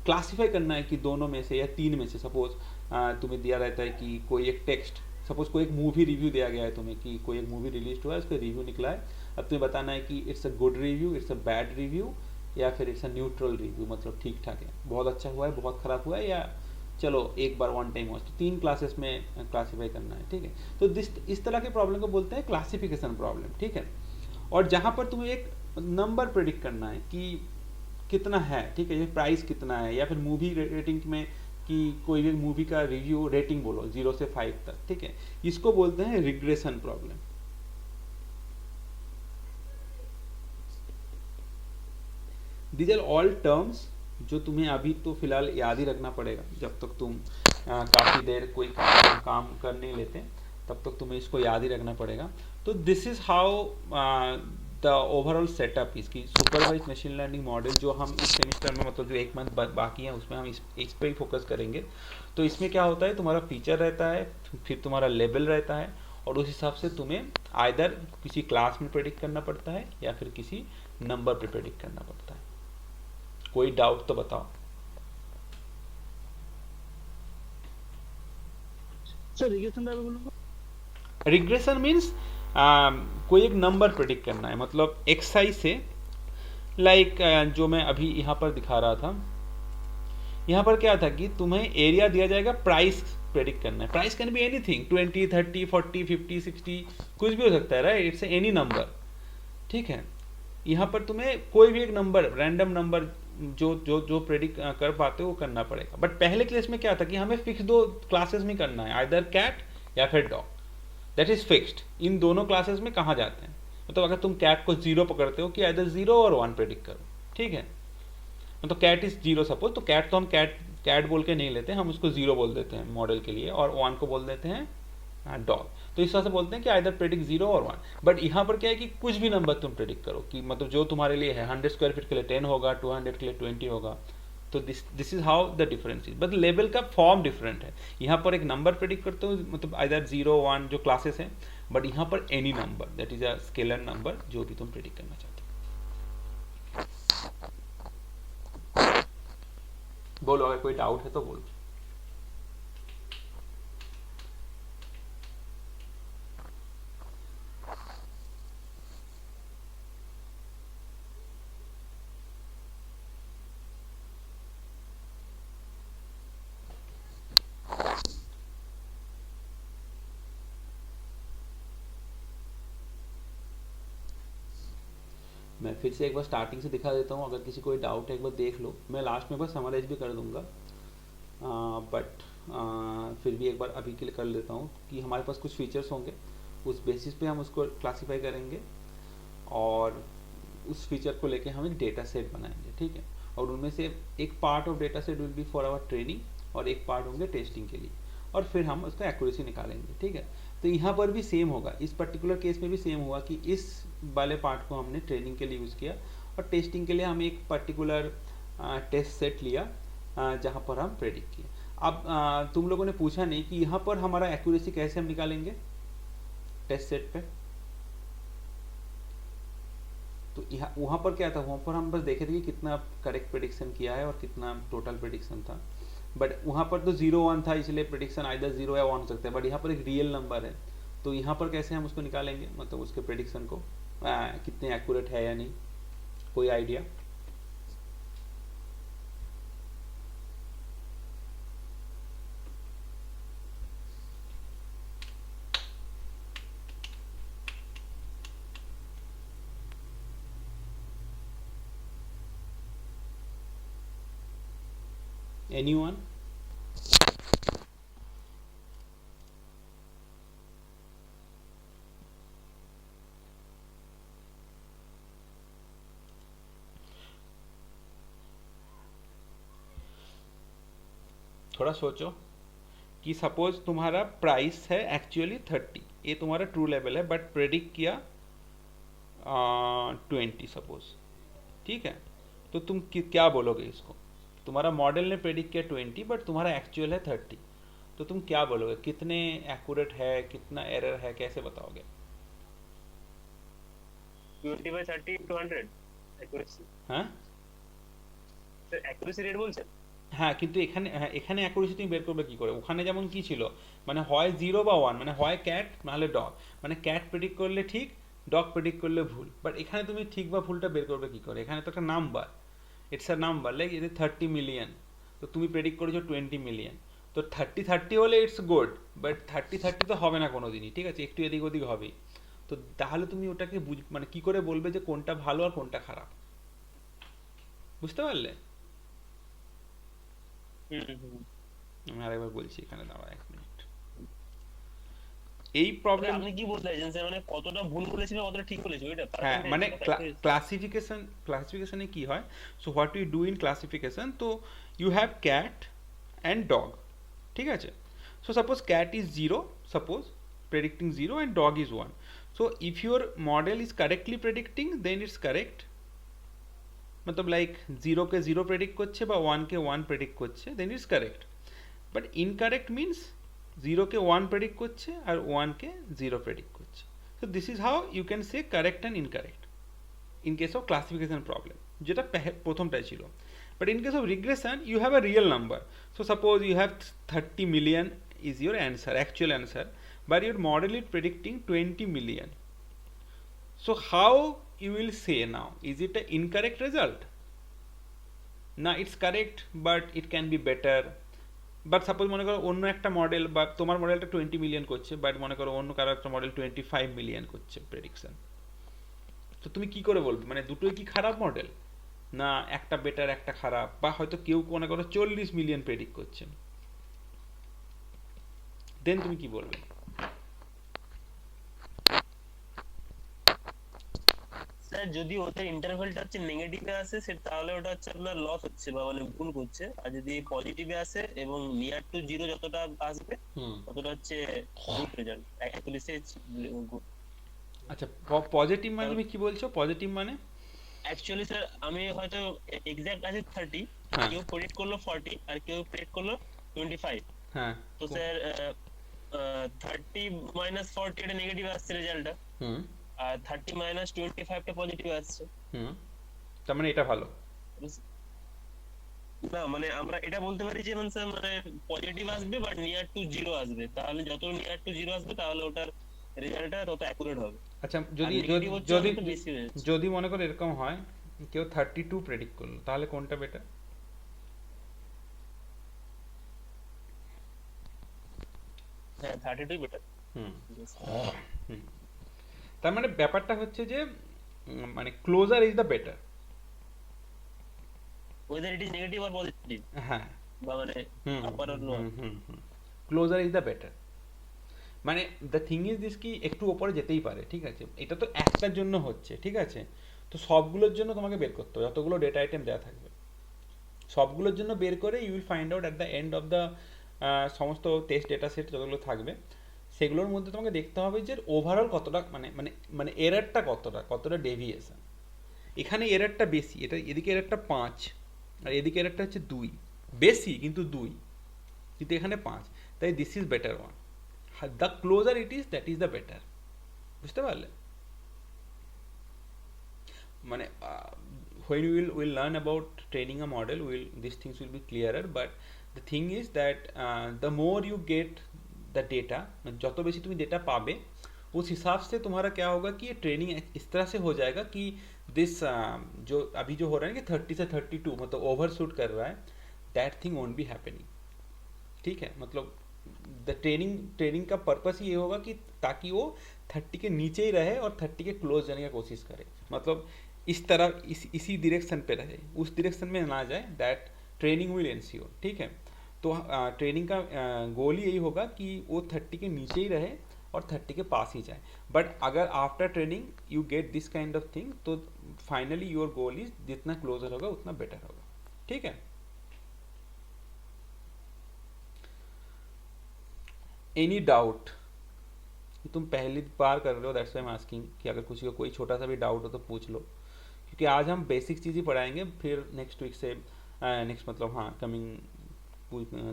क्लासिफाई करना है कि दोनों में से या 3 में से, सपोज तुम्हें दिया रहता है कि कोई एक टेक्स्ट, सपोज कोई एक मूवी रिव्यू दिया गया है तुम्हें कि कोई एक मूवी रिलीज हुआ है, उसका रिव्यू निकला है, अब तुम्हें बताना है कि it's a good review, it's a bad review, या फिर इट्स अ न्यूट्रल रिव्यू, मतलब ठीक ठाक है, बहुत अच्छा हुआ है, बहुत ख़राब हुआ है, या चलो एक बार वन टाइम वॉच। तो 3 क्लासेस में क्लासीफाई करना है, ठीक है। तो इस तरह के प्रॉब्लम को बोलते हैं क्लासिफिकेशन प्रॉब्लम, ठीक है। और जहाँ पर तुम्हें एक नंबर प्रेडिक्ट करना है कि कितना है, ठीक है, ये प्राइस कितना है, या फिर मूवी रेटिंग में कि कोई भी मूवी का रिव्यू रेटिंग बोलो 0 से 5 तक, ठीक है, इसको बोलते हैं regression problem. These are all terms जो तुम्हें अभी तो फिलहाल याद ही रखना पड़ेगा, जब तक तुम काफ़ी देर कोई काम कर नहीं लेते तब तक तुम्हें इसको याद ही रखना पड़ेगा। तो this is how the overall setup इसकी सुपरवाइज मशीन लर्निंग मॉडल जो हम इस सेमिस्टर में, मतलब जो 1 मंथ बाकी है उसमें हम इस पर ही फोकस करेंगे। तो इसमें क्या होता है, तुम्हारा फीचर रहता है, फिर तुम्हारा लेवल रहता है, और उस हिसाब से तुम्हें आइदर किसी क्लास में प्रेडिक्ट करना पड़ता है या फिर किसी नंबर पे प्रेडिक्ट करना पड़ता है। कोई डाउट तो बताओ। सर रिग्रेशन बारे में बोलूँगा। रिग्रेशन मीन्स कोई एक नंबर प्रेडिक्ट करना है, मतलब एक्साई से, लाइक जो मैं अभी यहाँ पर दिखा रहा था, यहाँ पर क्या था कि तुम्हें एरिया दिया जाएगा, प्राइस प्रेडिक्ट करना है। प्राइस कैन बी एनीथिंग, 20, 30, 40, 50, 60, कुछ भी हो सकता है, राइट, इट्स एनी नंबर, ठीक है। यहाँ पर तुम्हें कोई भी एक नंबर, रैंडम नंबर जो जो जो प्रेडिक्ट कर पाते हो वो करना पड़ेगा। बट पहले क्लास में क्या था कि हमें फिक्स 2 क्लासेस में करना है, आइदर कैट या फिर डॉग, दैट इज फिक्स्ड। इन दोनों क्लासेस में कहाँ जाते हैं, मतलब अगर तुम कैट को 0 पकड़ते हो कि आइदर 0 और 1 प्रेडिक्ट करो, ठीक है। मतलब कैट इज 0 सपोज, तो कैट तो हम कैट बोल के नहीं लेते, हम उसको 0 बोल देते हैं मॉडल के लिए, और 1 को बोल देते हैं डॉग। तो इस तरह से बोलते हैं कि आइदर प्रेडिक्ट 0 और 1। बट यहाँ पर क्या है कि कुछ भी नंबर तुम प्रेडिक्ट करो, कि मतलब जो तुम्हारे लिए है, 100 स्क्वायर फीट के लिए 10 होगा, 200 के लिए 20 होगा। तो this is how the difference is, but level का फॉर्म डिफरेंट है। यहाँ पर एक नंबर प्रेडिक्ट करते हो, मतलब आइदर 0, 1 जो क्लासेस हैं, बट यहाँ पर any number, that is a scalar number, जो भी तुम प्रेडिक्ट करना चाहते हो। बोलो, अगर कोई डाउट है तो बोलो। मैं फिर से एक बार स्टार्टिंग से दिखा देता हूँ, अगर किसी कोई डाउट है एक बार देख लो। मैं लास्ट में बस समराइज भी कर दूंगा, बट फिर भी एक बार अभी के लिए कर लेता हूँ कि हमारे पास कुछ फीचर्स होंगे, उस बेसिस पे हम उसको क्लासीफाई करेंगे, और उस फीचर को लेके हम एक डेटा सेट बनाएंगे, ठीक है। और उनमें से एक part of data set will be for our training, और एक पार्ट होंगे टेस्टिंग के लिए, और फिर हम उसका एक्यूरेसी निकालेंगे, ठीक है। तो यहाँ पर भी सेम होगा, इस पर्टिकुलर केस में भी सेम हुआ कि इस वाले पार्ट को हमने ट्रेनिंग के लिए यूज़ किया, और टेस्टिंग के लिए हम एक पर्टिकुलर टेस्ट सेट लिया जहाँ पर हम प्रेडिक्ट किए। अब तुम लोगों ने पूछा नहीं कि यहाँ पर हमारा एक्यूरेसी कैसे हम निकालेंगे टेस्ट सेट पे। तो यहाँ वहाँ पर क्या था, वहाँ पर हम बस देखे थे कि कितना करेक्ट प्रेडिक्शन किया है और कितना टोटल प्रेडिक्शन था। बट वहाँ पर तो 0, 1 था, इसलिए प्रेडिक्शन आइदर 0 या 1 हो सकता है। बट यहाँ पर एक रियल नंबर है, तो यहाँ पर कैसे हम उसको निकालेंगे, मतलब उसके प्रेडिक्शन को कितने एक्यूरेट है या नहीं, कोई आइडिया? Anyone? थोड़ा सोचो कि सपोज तुम्हारा प्राइस है एक्चुअली 30, ये तुम्हारा ट्रू लेवल है, बट प्रेडिक्ट किया 20 सपोज, ठीक है। तो तुम क्या बोलोगे इसको? तुम्हारा मॉडल ने प्रेडिक्ट किया 20, बट तुम्हारा एक्चुअल है 30, तो तुम क्या बोलोगे, कितने एक्यूरेट है, कितना एरर है, कैसे बताओगे? 20/30 × 100 एक्यूरेसी। हाँ सर एक्यूरेसी रेट बोल सर। হ্যাঁ কিন্তু এখানে অ্যাকুরেসি তুমি বের করবে কি করে? ওখানে যেমন কি ছিল, মানে হয় 0 বা 1, মানে হয় ক্যাট নাহলে ডগ, মানে ক্যাট প্রেডিক্ট করলে ঠিক, ডগ প্রেডিক্ট করলে ভুল। বাট এখানে তুমি ঠিক বা ভুলটা বের করবে কি করে? এখানে তো একটা number, it's a number, like এটা 30 মিলিয়ন, তো তুমি প্রেডিক্ট করেছো 20 মিলিয়ন, তো 30-30 হলে ইটস গুড, বাট 30-30 তো হবে না কোনো দিনই, ঠিক আছে, একটু এদিক ওদিক হবেই। তো তাহলে তুমি ওটাকে মানে কি করে বলবে যে কোনটা ভালো আর কোনটা খারাপ? বুঝতে পারলে? আমি আরেকবার বলছি, এখানে দাঁড়া 1 মিনিট। এই মানে প্রবলেম, আপনি কি বলতে চাইছেন স্যার, মানে কতটা ভুল বলেছি বা কতটা ঠিক বলেছি ওইটা হ্যাঁ পার্সেন্টেজ মানে না percentage? ক্লাসিফিকেশনে কি হয়, so what you do in classification, তো you have cat and dog, ঠিক আছে। So suppose cat is 0, suppose predicting 0 and dog is 1. So if your model is correctly predicting, then it's correct, मतलब लाइक 0 के 0 प्रेडिक्ट করছে বা 1 के 1 প্রেডিক্ট করছে, then it's correct. But incorrect means 0 के 1 প্রেডিক্ট করছে আর 1 के 0 প্রেডিক্ট করছে। So this is how you can say correct and incorrect in case of classification problem, যেটা প্রথমটাই ছিল। But in case of regression, you have a real number. So suppose you have 30 million is your answer, actual answer, but your model is predicting 20 million. So how you will say now, is it an incorrect result? না it's correct but it can be better. But suppose মনে করো অন্য একটা মডেল, বা তোমার মডেলটা 20 মিলিয়ন করছে, বাট মনে করো অন্য কারো একটা মডেল 25 মিলিয়ন করছে প্রেডিকশন, তো তুমি কি করে বলবে মানে দুটোই কি খারাপ মডেল, না একটা বেটার একটা খারাপ, বা হয়তো কেউ মনে করো 40 মিলিয়ন প্রেডিক্ট করছেন, দেন তুমি কি বলবে? স্যার যদি ওদের ইন্টারভ্যালটা হচ্ছে নেগেটিভে আসে তাহলে ওটা হচ্ছে আপনার লস হচ্ছে বা মানে ভুল করছে, আর যদি পজিটিভে আসে এবং নিয়ার টু জিরো যতটা আসবে ততটা হচ্ছে গুড রেজাল্ট, অ্যাকুরেসি গুড। আচ্ছা পজিটিভ মানে তুমি কি বলছো? পজিটিভ মানে অ্যাকচুয়ালি স্যার আমি হয়তো এক্সাক্ট আছে 30, হ্যাঁ কেউ প্রেডিক্ট করলো 40 আর কেউ প্রেডিক্ট করলো 25, হ্যাঁ তো স্যার 30 মাইনাস 40 এটা নেগেটিভ আসছে রেজাল্টটা, হুম আর 30 মাইনাস 25 টা পজিটিভ আসছে। হুম তার মানে এটা ভালো? না মানে আমরা এটা বলতে পারি যে মানে স্যার মানে পজিটিভ আসবে বাট নিয়ার টু জিরো আসবে, তাহলে যত নিয়ার টু জিরো আসবে তাহলে ওটার রেজাল্টটা তত অ্যাকুরেট হবে। আচ্ছা আর যদি নেগেটিভ হচ্ছে যদি অনেকটা বেশি হয়ে যাচ্ছে। যদি মনে করো এরকম হয় কেউ 32 প্রেডিক্ট করলো, তাহলে কোনটা বেটার? হ্যাঁ 32 বেটার। হুম তার মানে ব্যাপারটা হচ্ছে যে মানে closer is the better. Whether it is negative or positive, হ্যাঁ বা মানে upper or lower. Closer is the better, মানে দ্য থিং ইজ দিস কি একটু ওপরে যেতেই পারে, ঠিক আছে, এটা তো একটার জন্য হচ্ছে, ঠিক আছে, তো সবগুলোর জন্য তোমাকে বের করতে হবে, যতগুলো ডেটা আইটেম দেওয়া থাকবে সবগুলোর জন্য বের করে you will find out at the end of the সমস্ত টেস্ট ডেটা সেট যতগুলো থাকবে সেগুলোর মধ্যে তোমাকে দেখতে হবে যে ওভারঅল কতটা মানে মানে মানে এরারটা কতটা ডেভিয়েশন। এখানে এরারটা বেশি, এটা এদিকে এরারটা 5 আর এদিকে এরারটা হচ্ছে 2, বেশি কিন্তু 2, কিন্তু এখানে 5, তাই this is better one, the closure it is that is the better. বুঝতে পারলে? মানে when we will learn about training a model, these things will be clearer, but the thing is that the more you get the data, যত বেশি তুমি डेटा पावे उस हिसाब से तुम्हारा क्या होगा कि ये ट्रेनिंग इस तरह से हो जाएगा कि दिस जो अभी जो हो रहा है कि 30 से 32 मतलब ओवरशूट कर रहा है, that thing won't be happening, ठीक है, मतलब द ट्रेनिंग का पर्पस ये होगा कि ताकि वो 30 के नीचे ही रहे और 30 के क्लोज जाने की कोशिश करे, मतलब इस तरह इसी डायरेक्शन पे रहे, उस डायरेक्शन में ना जाए, दैट ट्रेनिंग विल एंश्योर, ठीक है। तो ट्रेनिंग का गोल ही यही होगा कि वो 30 के नीचे ही रहे और 30 के पास ही जाए, बट अगर after training you get this kind of thing तो फाइनली योर गोल इज जितना क्लोजर होगा उतना बेटर होगा, ठीक है। Any doubt? तुम पहली बार कर रहे हो, that's why I am asking कि अगर किसी को कोई छोटा सा भी डाउट हो तो पूछ लो, क्योंकि आज हम बेसिक चीज़ ही पढ़ाएंगे, फिर नेक्स्ट वीक से नेक्स्ट मतलब हाँ कमिंग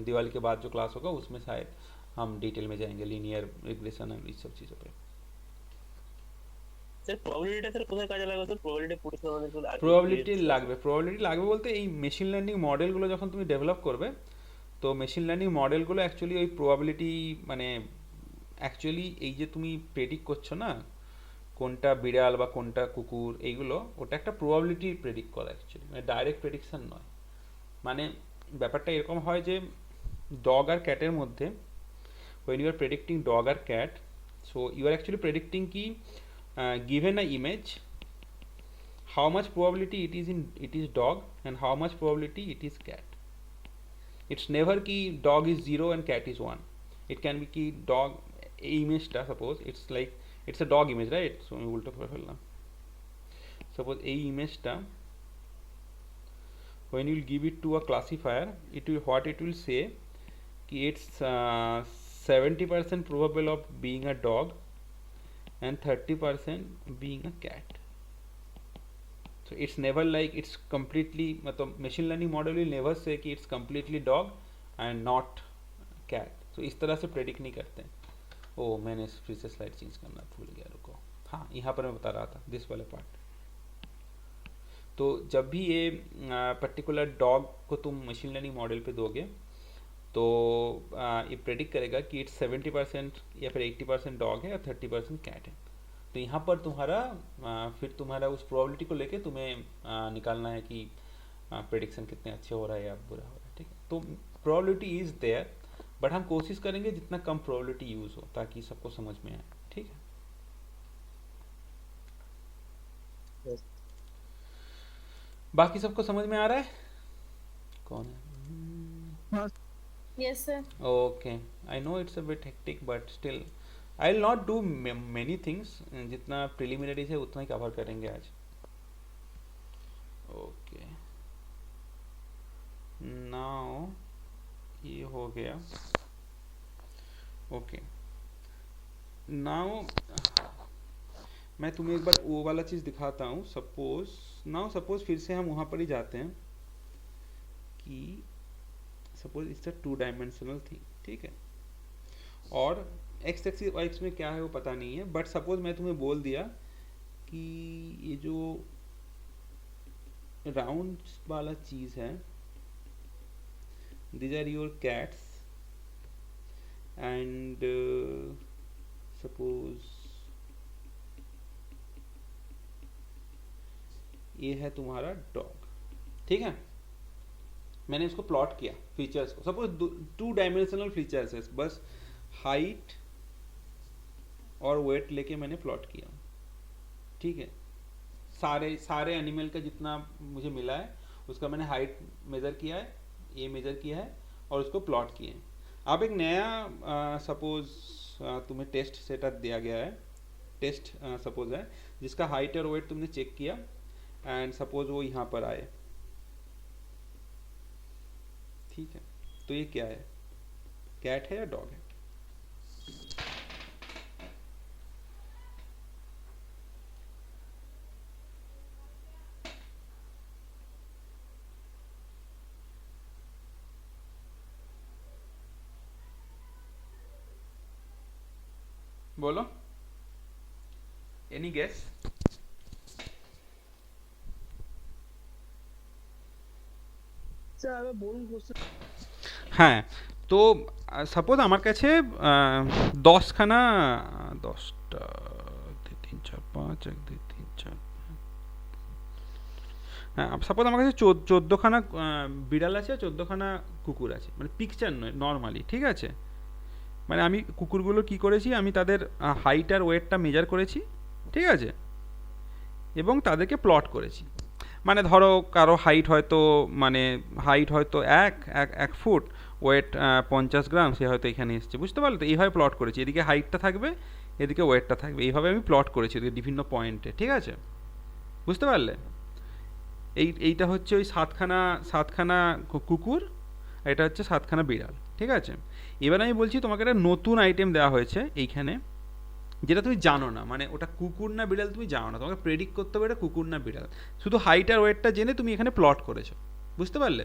दिवाली के बाद जो क्लास होगा उसमें शायद हम डिटेल में जाएंगे लीनियर रिग्रेशन और इस सब चीज़ों पे। স্যার প্রবাবিলিটিটা স্যার কোথায় কাজে লাগবে স্যার? প্রবাবিলিটি পড়েছিল আমাদের স্কুলে আগে প্রবাবিলিটি লাগবে বলতে এই মেশিন লার্নিং মডেলগুলো যখন তুমি ডেভেলপ করবে, তো মেশিন লার্নিং মডেলগুলো অ্যাকচুয়ালি ওই প্রবাবিলিটি মানে অ্যাকচুয়ালি এই যে তুমি প্রেডিক্ট করছো না কোনটা বিড়াল বা কোনটা কুকুর, এইগুলো ওটা একটা প্রবাবিলিটি প্রেডিক্ট করা অ্যাকচুয়ালি, মানে ডাইরেক্ট প্রেডিকশন নয়। মানে ব্যাপারটা এরকম হয় যে ডগ আর ক্যাটের মধ্যে when you are predicting dog or cat, so you are actually predicting ki given a image how much probability it is dog and how much probability it is cat. It's never ki dog is 0 and cat is 1. It can be ki dog image ta suppose it's like it's a dog image, right? So আমি উল্টো করে ফেললাম। suppose এই image টা when you will give it to a classifier, it will what it will say ki it's 70% probable of being a dog and 30% being a cat. So it's never like it's completely, मतलब machine learning model will never say कि it's completely dog and not cat. So इस तरह से predict नहीं करते हैं। ओ मैंने फिर से स्लाइड चेंज करना भूल गया, रुको। हाँ यहाँ पर मैं बता रहा था दिस वाले पार्ट। तो जब भी ये पर्टिकुलर डॉग को तुम मशीन लर्निंग मॉडल पे दोगे तो ये प्रेडिक्ट करेगा कि इट्स 70% या फिर 80% डॉग है या 30% कैट है। तो यहाँ पर तुम्हारा फिर तुम्हारा उस प्रोबेबिलिटी को लेके तुम्हें निकालना है कि प्रेडिक्शन कितने अच्छे हो रहा है या बुरा हो रहा है, ठीक है। तो प्रोबेबिलिटी इज़ देयर, बट हम कोशिश करेंगे जितना कम प्रोबेबिलिटी यूज़ हो ताकि सबको समझ में आए, ठीक है। बाकी सबको समझ में आ रहा है? कौन है? Yes, sir. Okay, I know it's a bit hectic, but still I'll not do many things. जितना preliminaries है उतना ही कवर करेंगे आज। Okay, now ये हो गया। Okay, now मैं तुम्हें एक बार वो वाला चीज़ दिखाता हूँ। सपोज फिर से हम वहाँ पर ही जाते हैं कि suppose it's a 2 dimensional thing, ठीक है। और एक्स एक्सिस वाई एक्स में क्या है वो पता नहीं है, बट सपोज मैं तुम्हें बोल दिया कि ये जो राउंड वाला चीज़ है these are your cats and suppose ये है तुम्हारा डॉग, ठीक है। मैंने इसको प्लॉट किया फीचर्स को, सपोज 2 डायमेंशनल फीचर्स है, बस हाइट और वेट लेके मैंने प्लॉट किया, ठीक है। सारे एनिमल का जितना मुझे मिला है उसका मैंने हाइट मेज़र किया है, ये मेज़र किया है और उसको प्लॉट किए। अब एक नया सपोज तुम्हें टेस्ट सेटअप दिया गया है, टेस्ट सपोज है जिसका हाइट और वेट तुमने चेक किया एंड सपोज वो यहाँ पर आए, ठीक है। तो ये क्या है, कैट है या डॉग है? बोलो, एनी गेस? হ্যাঁ, তো সাপোজ আমার কাছে 10খানা 10টা 2 3 4 5 1 2 3 4 হ্যাঁ, সাপোজ আমার কাছে 14খানা বিড়াল আছে, 14খানা কুকুর আছে, মানে পিকচার নয়, নর্মালি, ঠিক আছে। মানে আমি কুকুরগুলো কি করেছি, আমি তাদের হাইট আর ওয়েটটা মেজার করেছি, ঠিক আছে, এবং তাদেরকে প্লট করেছি। মানে ধরো কারো হাইট হয়তো এক ফুট, ওয়েট 50 গ্রাম, সে হয়তো এখানে এসছে, বুঝতে পারলে? তো এইভাবে প্লট করেছি, এদিকে হাইটটা থাকবে, এদিকে ওয়েটটা থাকবে, এইভাবে আমি প্লট করেছি এদিকে বিভিন্ন পয়েন্টে, ঠিক আছে, বুঝতে পারলে? এইটা হচ্ছে ওই 7খানা কুকুর, এটা হচ্ছে 7খানা বিড়াল, ঠিক আছে। এবার আমি বলছি তোমাকে একটা নতুন আইটেম দেওয়া হয়েছে এইখানে, যেটা তুমি জানো না, মানে ওটা কুকুর না বিড়াল তুমি জানো না, তোমাকে প্রেডিক্ট করতে হবে এটা কুকুর না বিড়াল, শুধু হাইট আর ওয়েটটা জেনে তুমি এখানে প্লট করেছো, বুঝতে পারলে?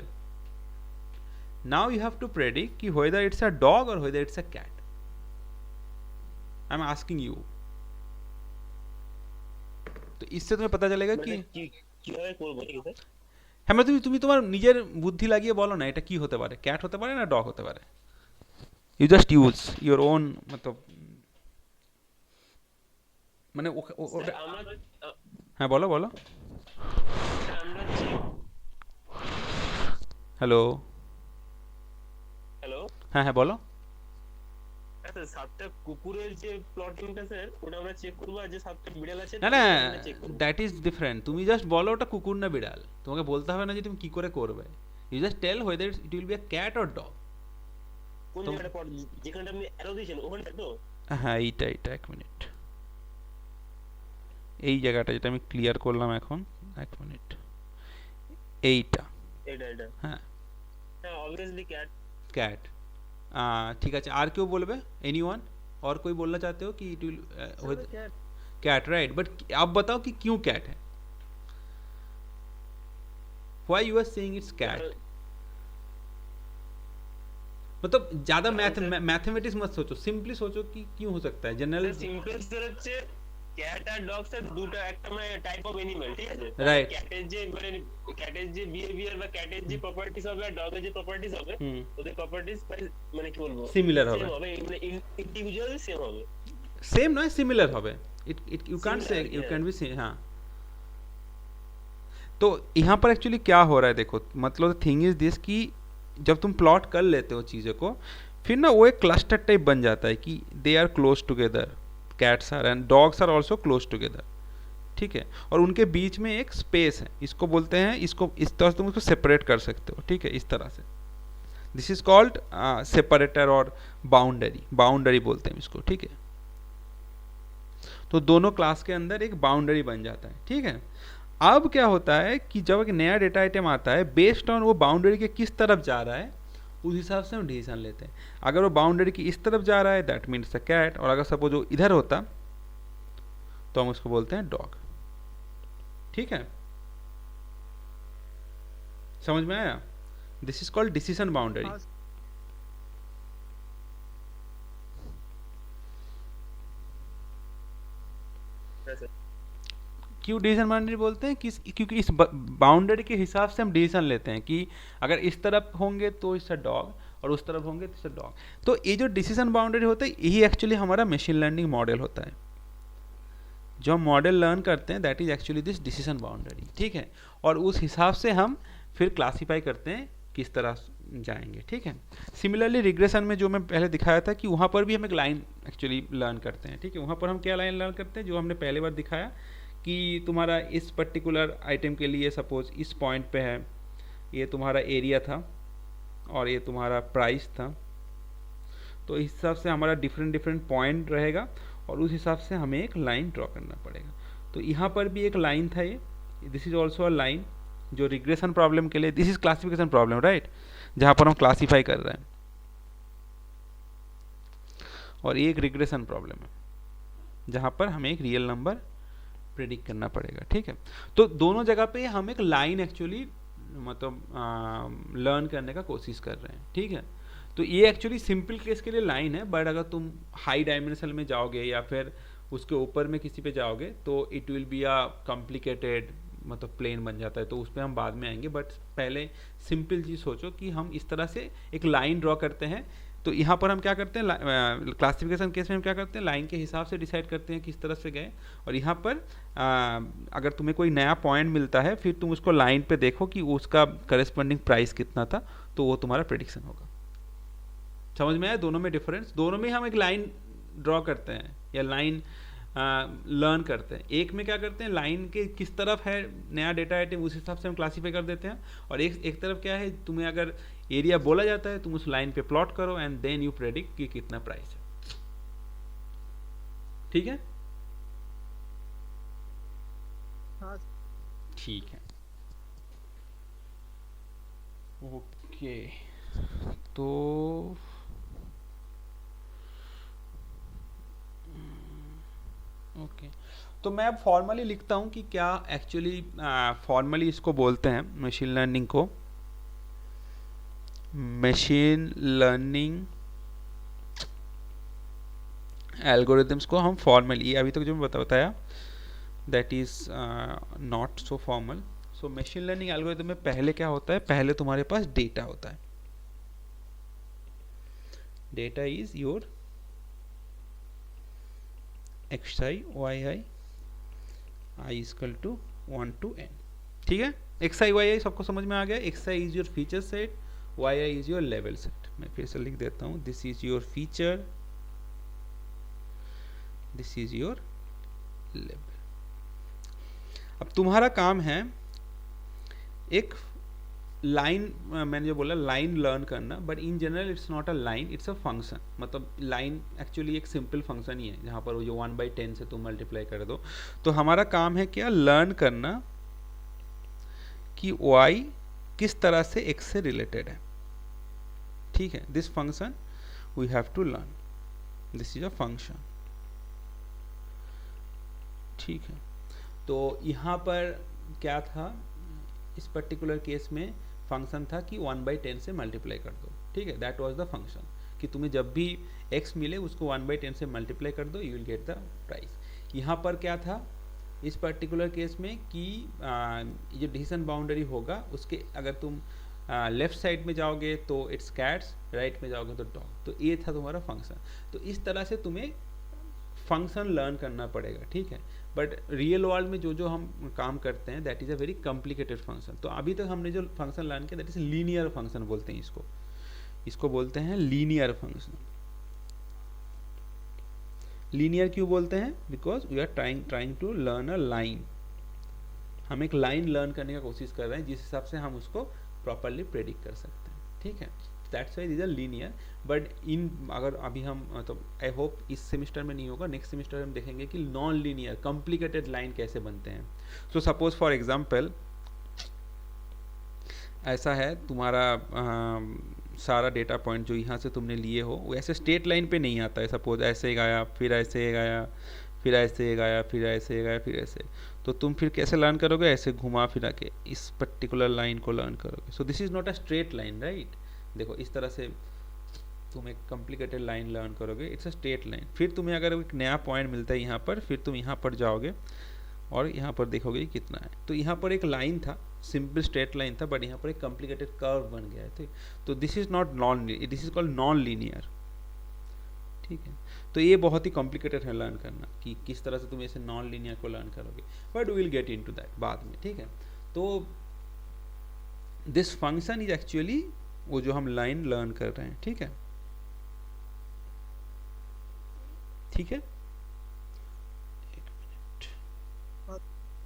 Now you have to predict কি whether it's a dog or whether it's a cat. I'm asking you. তো इससे तुम्हें पता चलेगा মানে कि কিভাবে করবো ঠিক আছে হ্যাঁ মানে তুমি তোমার নিজের বুদ্ধি লাগিয়ে বলো না এটা কি হতে পারে, ক্যাট হতে পারে না ডগ হতে পারে, you just use your own মতলব মানে স্যার আমরা হ্যাঁ বলো বলো স্যার আমরা হ্যালো হ্যালো হ্যাঁ হ্যাঁ বলো আচ্ছা 7টা কুকুরের যে প্লটিংটা স্যার ওটা আমরা চেক করবো আর যে 7টা বিড়াল আছে না না ওটা চেক করবো দ্যাট ইজ ডিফারেন্ট, তুমি জাস্ট বলো ওটা কুকুর না বিড়াল, তোমাকে বলতে হবে না যে তুমি কি করে করবে, you just tell whether it will be a cat or dog. কোন জায়গাটা যেখানটা আপনি অ্যারো দিয়েছেন ওখানটা তো হ্যাঁ এইটা এইটা এক মিনিট, এই জায়গাটা যেটা আমি ক্লিয়ার করলাম এখন, এক মিনিট, এইটা এটা হ্যাঁ হ্যাঁ ऑब्वियसली कैट कैट ठीक है, आर क्यों बोलबे एनीवन और कोई बोलना चाहते हो कि it will cat right, but आप बताओ कि क्यों कैट है, why you are saying it's cat, मतलब ज्यादा मैथमेटिक्स मत सोचो, सिंपली सोचो कि क्यों हो सकता है जनरल সিম্পল স্যার হচ্ছে ক্যাট আর ডগ স্যার দুটো একটা মানে টাইপ অফ অ্যানিমাল ঠিক আছে Right. ক্যাটের যে বিহেভিয়ার বা ক্যাটের যে প্রপার্টিজ হবে আর ডগের যে প্রপার্টিজ হবে ওদের প্রপার্টিজ মানে কি বলবো Similar হবে। Same হবে মানে ইন্ডিভিজুয়ালি সেম হবে सेम नॉइज सिमिलर হবে, it you can't say Similar, you yeah. Can be से हाँ। तो यहाँ पर एक्चुअली क्या हो रहा है देखो, मतलब थिंग इज दिस कि जब तुम प्लॉट कर लेते हो चीज़ों को फिर ना वो एक क्लस्टर टाइप बन जाता है कि they are close together, cats are and dogs are also close together, ठीक है, और उनके बीच में एक स्पेस है, इसको बोलते हैं, इसको इस तरह से तुम इसको सेपरेट कर सकते हो, ठीक है, इस तरह से, दिस इज कॉल्ड सेपरेटर और बाउंडरी, बाउंडरी बोलते हैं इसको, ठीक है, तो दोनों क्लास के अंदर एक बाउंडरी बन जाता है, ठीक है। अब क्या होता है कि जब एक नया डेटा आइटम आता है बेस्ड ऑन वो बाउंड्री के किस तरफ जा रहा है उस हिसाब से हम डिसीजन लेते हैं, अगर वो बाउंड्री की इस तरफ जा रहा है दैट मीन्स द कैट, और अगर सपोज वो इधर होता तो हम उसको बोलते हैं डॉग, ठीक है, समझ में आया, this is called decision boundary. क्यों डिसीजन बाउंड्री बोलते हैं कि क्योंकि इस बाउंड्री के हिसाब से हम डिसीजन लेते हैं कि अगर इस तरफ होंगे तो इससे डॉग और उस तरफ होंगे तो इससे डॉग, तो ये जो डिसीजन बाउंड्री होता है यही एक्चुअली हमारा मशीन लर्निंग मॉडल होता है, जो हम मॉडल लर्न करते हैं that is actually this decision boundary, ठीक है, और उस हिसाब से हम फिर क्लासीफाई करते हैं किस तरह जाएंगे, ठीक है। सिमिलरली रिग्रेशन में जो मैं पहले दिखाया था कि वहाँ पर भी हम एक लाइन एक्चुअली लर्न करते हैं, ठीक है, वहाँ पर हम क्या लाइन लर्न करते हैं जो हमने पहले बार दिखाया कि तुम्हारा इस पर्टिकुलर आइटम के लिए सपोज इस पॉइंट पे है, ये तुम्हारा एरिया था और ये तुम्हारा प्राइस था, तो इस हिसाब से हमारा डिफरेंट डिफरेंट पॉइंट रहेगा और उस हिसाब से हमें एक लाइन ड्रॉ करना पड़ेगा। तो यहाँ पर भी एक लाइन था, ये this is also a line जो रिग्रेशन प्रॉब्लम के लिए, this is classification problem right, जहाँ पर हम क्लासीफाई कर रहे हैं, और ये एक रिग्रेशन प्रॉब्लम है जहाँ पर हमें एक रियल नंबर प्रेडिक्ट करना पड़ेगा, ठीक है। तो दोनों जगह पे हम एक लाइन एक्चुअली मतलब लर्न करने का कोशिश कर रहे हैं, ठीक है। तो ये एक्चुअली सिंपल केस के लिए लाइन है, बट अगर तुम हाई डायमेंशनल में जाओगे या फिर उसके ऊपर में किसी पे जाओगे तो it will be a complicated मतलब प्लेन बन जाता है, तो उस पर हम बाद में आएंगे, बट पहले सिंपल चीज़ सोचो कि हम इस तरह से एक लाइन ड्रॉ करते हैं। तो यहाँ पर हम क्या करते हैं, क्लासिफिकेशन केस में हम क्या करते हैं, लाइन के हिसाब से डिसाइड करते हैं किस तरह से गए, और यहाँ पर अगर तुम्हें कोई नया पॉइंट मिलता है फिर तुम उसको लाइन पे देखो कि उसका करेस्पॉन्डिंग प्राइस कितना था, तो वो तुम्हारा प्रेडिक्शन होगा। समझ में आया दोनों में डिफरेंस, दोनों में हम एक लाइन ड्रॉ करते हैं या लाइन लर्न करते हैं, एक में क्या करते हैं लाइन के किस तरफ है नया डेटा आइटम उस हिसाब से हम क्लासीफाई कर देते हैं, और एक तरफ क्या है तुम्हें अगर एरिया बोला जाता है तुम उस लाइन पे प्लॉट करो एंड देन यू प्रेडिक्ट कि कितना प्राइस है, ठीक है। हाँ ठीक है ओके, तो ओके तो मैं अब फॉर्मली लिखता हूँ कि क्या एक्चुअली फॉर्मली इसको बोलते हैं मशीन लर्निंग को, मशीन लर्निंग एल्गोरिदम्स को हम फॉर्मली, अभी तक जो मैं बताया that is not so formal. So machine learning algorithm में पहले क्या होता है, पहले तुम्हारे पास डेटा होता है. Data is your xi yi i equal to 1 to n. ठीक है, xi yi सबको समझ में आ गया. xi is your feature set, yi is your level set. मैं फिर से लिख देता हूँ, this is your feature, this is your level. अब तुम्हारा काम है एक लाइन, मैंने जो बोला लाइन लर्न करना, but in general it's not a line, it's a function. मतलब लाइन एक्चुअली एक सिंपल फंक्शन ही है जहाँ पर वो जो 1/10 से तुम मल्टीप्लाई कर दो. तो हमारा काम है क्या, लर्न करना कि y किस तरह से x से रिलेटेड है. ठीक है, this function we have to learn, this is a function. ठीक है, तो यहाँ पर क्या था, इस पर्टिकुलर केस में फंक्शन था कि 1/10 से मल्टीप्लाई कर दो. ठीक है, दैट वाज द फंक्शन, कि तुम्हें जब भी x मिले उसको 1/10 से मल्टीप्लाई कर दो, you will get the price. यहाँ पर क्या था इस पर्टिकुलर केस में कि ये डिसीजन बाउंड्री होगा उसके, अगर तुम लेफ्ट साइड में जाओगे तो इट्स कैट्स, राइट में जाओगे तो डॉग. तो ये था तुम्हारा फंक्शन. तो इस तरह से तुम्हें फंक्शन लर्न करना पड़ेगा. ठीक है, बट रियल वर्ल्ड में जो जो हम काम करते हैं that is a very complicated function. तो अभी तक हमने जो फंक्शन लर्न किया दैट इज लीनियर फंक्शन बोलते हैं इसको, इसको बोलते हैं लीनियर फंक्शन. लीनियर क्यों बोलते हैं, because we are trying to learn a line. हम एक लाइन लर्न करने की कोशिश कर रहे हैं जिस हिसाब से हम उसको प्रॉपरली प्रेडिक्ट कर सकते हैं. ठीक है, that's why this are linear. But in अगर अभी हम तो आई होप इस सेमिस्टर में नहीं होगा, नेक्स्ट सेमिस्टर हम देखेंगे कि नॉन लीनियर कॉम्प्लिकेटेड लाइन कैसे बनते हैं. सो सपोज फॉर एग्जांपल ऐसा है, तुम्हारा सारा डेटा पॉइंट जो यहाँ से तुमने लिए हो वो ऐसे स्ट्रेट लाइन पे नहीं आता है. सपोज ऐसे एक आया, फिर ऐसे एक आया, फिर ऐसे एक आया, फिर ऐसे एक आया, फिर ऐसे. तो तुम फिर कैसे लर्न करोगे, ऐसे घुमा फिरा के इस पर्टिकुलर लाइन को लर्न करोगे. सो this is not a straight line, right. देखो इस तरह से तुम एक कॉम्प्लिकेटेड लाइन लर्न करोगे, इट्स अ स्ट्रेट लाइन. फिर तुम्हें अगर एक नया पॉइंट मिलता है यहाँ पर, फिर तुम यहाँ पर जाओगे और यहाँ पर देखोगे कितना है. तो यहाँ पर एक लाइन था, सिंपल स्ट्रेट लाइन था, बट यहाँ पर एक कॉम्प्लिकेटेड कर्व बन गया है. तो this is not non, this is called non linear. ठीक है, तो ये बहुत ही कॉम्प्लिकेटेड है लर्न करना कि किस तरह से तुम ऐसे नॉन लीनियर को लर्न करोगे, but we will get into that बाद में. ठीक है, तो दिस फंक्शन इज एक्चुअली वो जो हम लाइन लर्न कर रहे हैं. ठीक है, ठीक है, एक मिनट.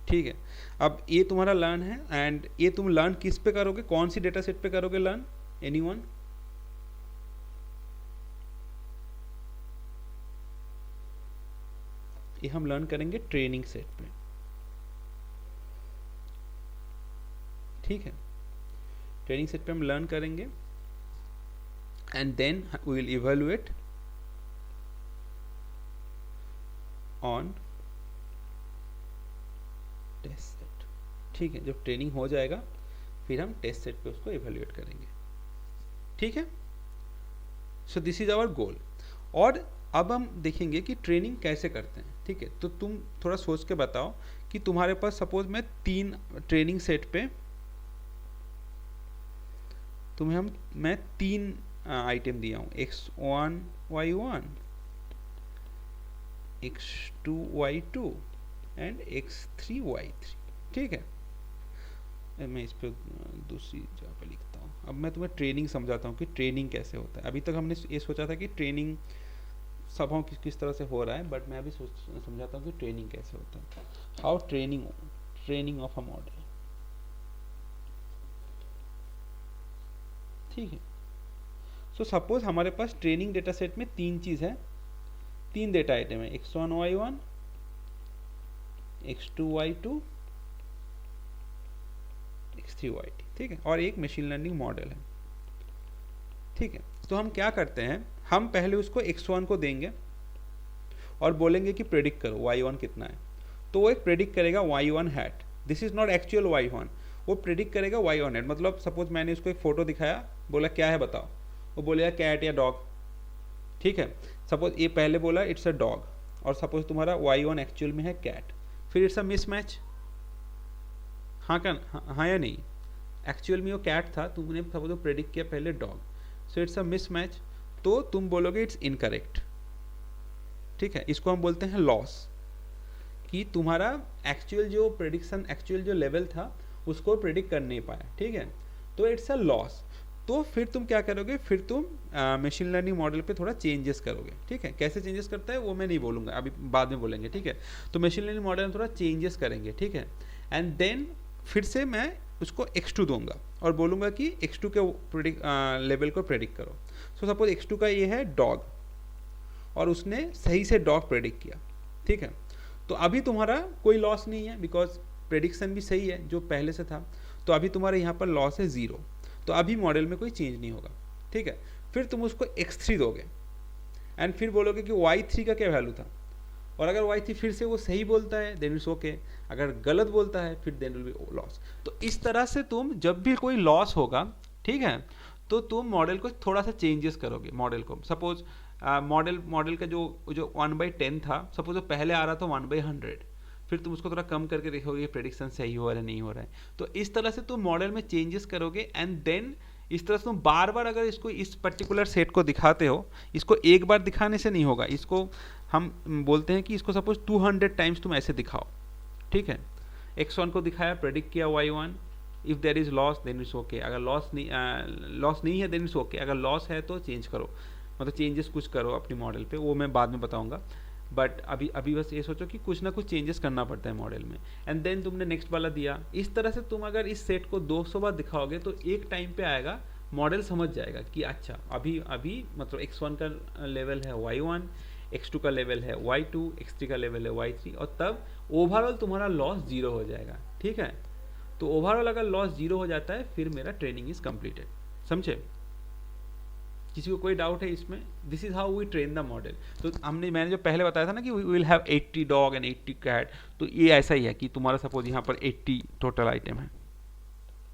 ठीक है, अब ये तुम्हारा लर्न है, एंड ये तुम लर्न किस पे करोगे, कौन सी डेटा सेट पे करोगे लर्न, एनीवन. ये हम लर्न करेंगे ट्रेनिंग सेट पे. ठीक है, ट्रेनिंग सेट पे हम लर्न करेंगे and then we will evaluate on test set. ठीक है, जब ट्रेनिंग हो जाएगा फिर हम टेस्ट सेट पे उसको इवैल्यूएट करेंगे. ठीक है, so this is our goal. और अब हम देखेंगे कि ट्रेनिंग कैसे करते हैं. ठीक है, तो तुम थोड़ा सोच के बताओ कि तुम्हारे पास सपोज मैं 3 ट्रेनिंग सेट पे मैं 3 आइटम दिया हूँ, x1 y1, x2 y2 and x3 y3. ठीक है, मैं इस पर दूसरी जगह पे लिखता हूँ. अब मैं तुम्हें ट्रेनिंग समझाता हूँ कि ट्रेनिंग कैसे होता है. अभी तक हमने ये सोचा था कि ट्रेनिंग सब हम किस तरह से हो रहा है, बट मैं अभी समझाता हूँ कि ट्रेनिंग कैसे होता है. How training of a model. ठीक है, सो सपोज हमारे पास ट्रेनिंग डेटा सेट में 3 चीज़ है, 3 डेटा आइटम है, x1 y1, x2 y2, x3 y3. ठीक है, और एक मशीन लर्निंग मॉडल है. ठीक है, तो हम क्या करते हैं, हम पहले उसको x1 को देंगे और बोलेंगे कि प्रेडिक्ट करो y1 कितना है. तो वो एक प्रेडिक्ट करेगा y1 hat. This is not actual y1, वो प्रेडिक्ट करेगा y1 हैट. मतलब सपोज मैंने उसको एक फोटो दिखाया, बोला क्या है बताओ, वो बोलेगा कैट या डॉग. ठीक है, सपोज ये पहले बोला इट्स अ डॉग, और सपोज तुम्हारा y1 एक्चुअल में है कैट. फिर इट्स अ मिसमैच, हाँ क्या, हाँ या नहीं? एक्चुअल में वो कैट था, तुमने सपोज प्रेडिक्ट किया पहले dog, so it's a mismatch, तो तुम बोलोगे इट्स इनकरेक्ट। ठीक है, इसको हम बोलते हैं लॉस, कि तुम्हारा एक्चुअल जो प्रेडिक्शन, एक्चुअल जो लेवल था उसको प्रेडिक्ट कर नहीं पाया। ठीक है, तो इट्स अ लॉस। तो फिर तुम क्या करोगे, फिर तुम मशीन लर्निंग मॉडल पे थोड़ा चेंजेस करोगे। ठीक है, कैसे चेंजेस करता है वो मैं नहीं बोलूँगा, अभी बाद में बोलेंगे। ठीक है, तो मशीन लर्निंग मॉडल में थोड़ा चेंजेस करेंगे। ठीक है, एंड देन फिर से मैं उसको x2 दूंगा और बोलूँगा कि x2 के लेवल को प्रेडिक्ट करो। सो सपोज x2 का ये है डॉग, और उसने सही से डॉग प्रेडिक्ट किया। ठीक है, तो अभी तुम्हारा कोई लॉस नहीं है, बिकॉज प्रेडिक्शन भी सही है जो पहले से था, तो अभी तुम्हारे यहाँ पर लॉस है 0, तो अभी मॉडल में कोई चेंज नहीं होगा। ठीक है, फिर तुम उसको x3 दोगे एंड फिर बोलोगे कि y3 का क्या वैल्यू था, और अगर y3 फिर से वो सही बोलता है देन इट्स ओके, अगर गलत बोलता है फिर देन विल बी लॉस। तो इस तरह से तुम जब भी कोई लॉस होगा, ठीक है, तो तुम मॉडल को थोड़ा सा चेंजेस करोगे। मॉडल को सपोज मॉडल का जो 1/10 था, सपोज वो पहले आ रहा था 1/100, फिर तुम उसको थोड़ा कम करके देखोगे प्रेडिक्शन सही हो रहा है नहीं हो रहा है। तो इस तरह से तुम मॉडल में चेंजेस करोगे एंड देन इस तरह से तुम बार बार अगर इसको इस पर्टिकुलर सेट को दिखाते हो, इसको एक बार दिखाने से नहीं होगा, इसको हम बोलते हैं कि इसको सपोज 200 टाइम्स तुम ऐसे दिखाओ। ठीक है, x1 को दिखाया, प्रेडिक्ट किया y1, if there is loss then it's okay, अगर लॉस नहीं है देन इट्स ओके, अगर लॉस है तो चेंज करो, मतलब चेंजेस कुछ करो अपनी मॉडल पे, वो मैं बाद में बताऊंगा। बट अभी बस ये सोचो कि कुछ ना कुछ चेंजेस करना पड़ता है मॉडल में, एंड देन तुमने नेक्स्ट वाला दिया। इस तरह से तुम अगर इस सेट को 200 बार दिखाओगे तो एक टाइम पे आएगा मॉडल समझ जाएगा कि अच्छा अभी मतलब x1 का लेवल है y1, x2 का लेवल है y2, x3 का लेवल है y3, और तब ओवरऑल तुम्हारा लॉस 0 हो जाएगा। ठीक है, तो ओवरऑल अगर लॉस 0 हो जाता है फिर मेरा ट्रेनिंग इज कम्प्लीटेड। समझे? किसी को कोई डाउट है इसमें? This is how we train the model. तो मैंने जो पहले बताया था ना कि we will have 80 dog and 80 cat, तो ये ऐसा ही है कि तुम्हारा सपोज यहाँ पर 80 टोटल आइटम है।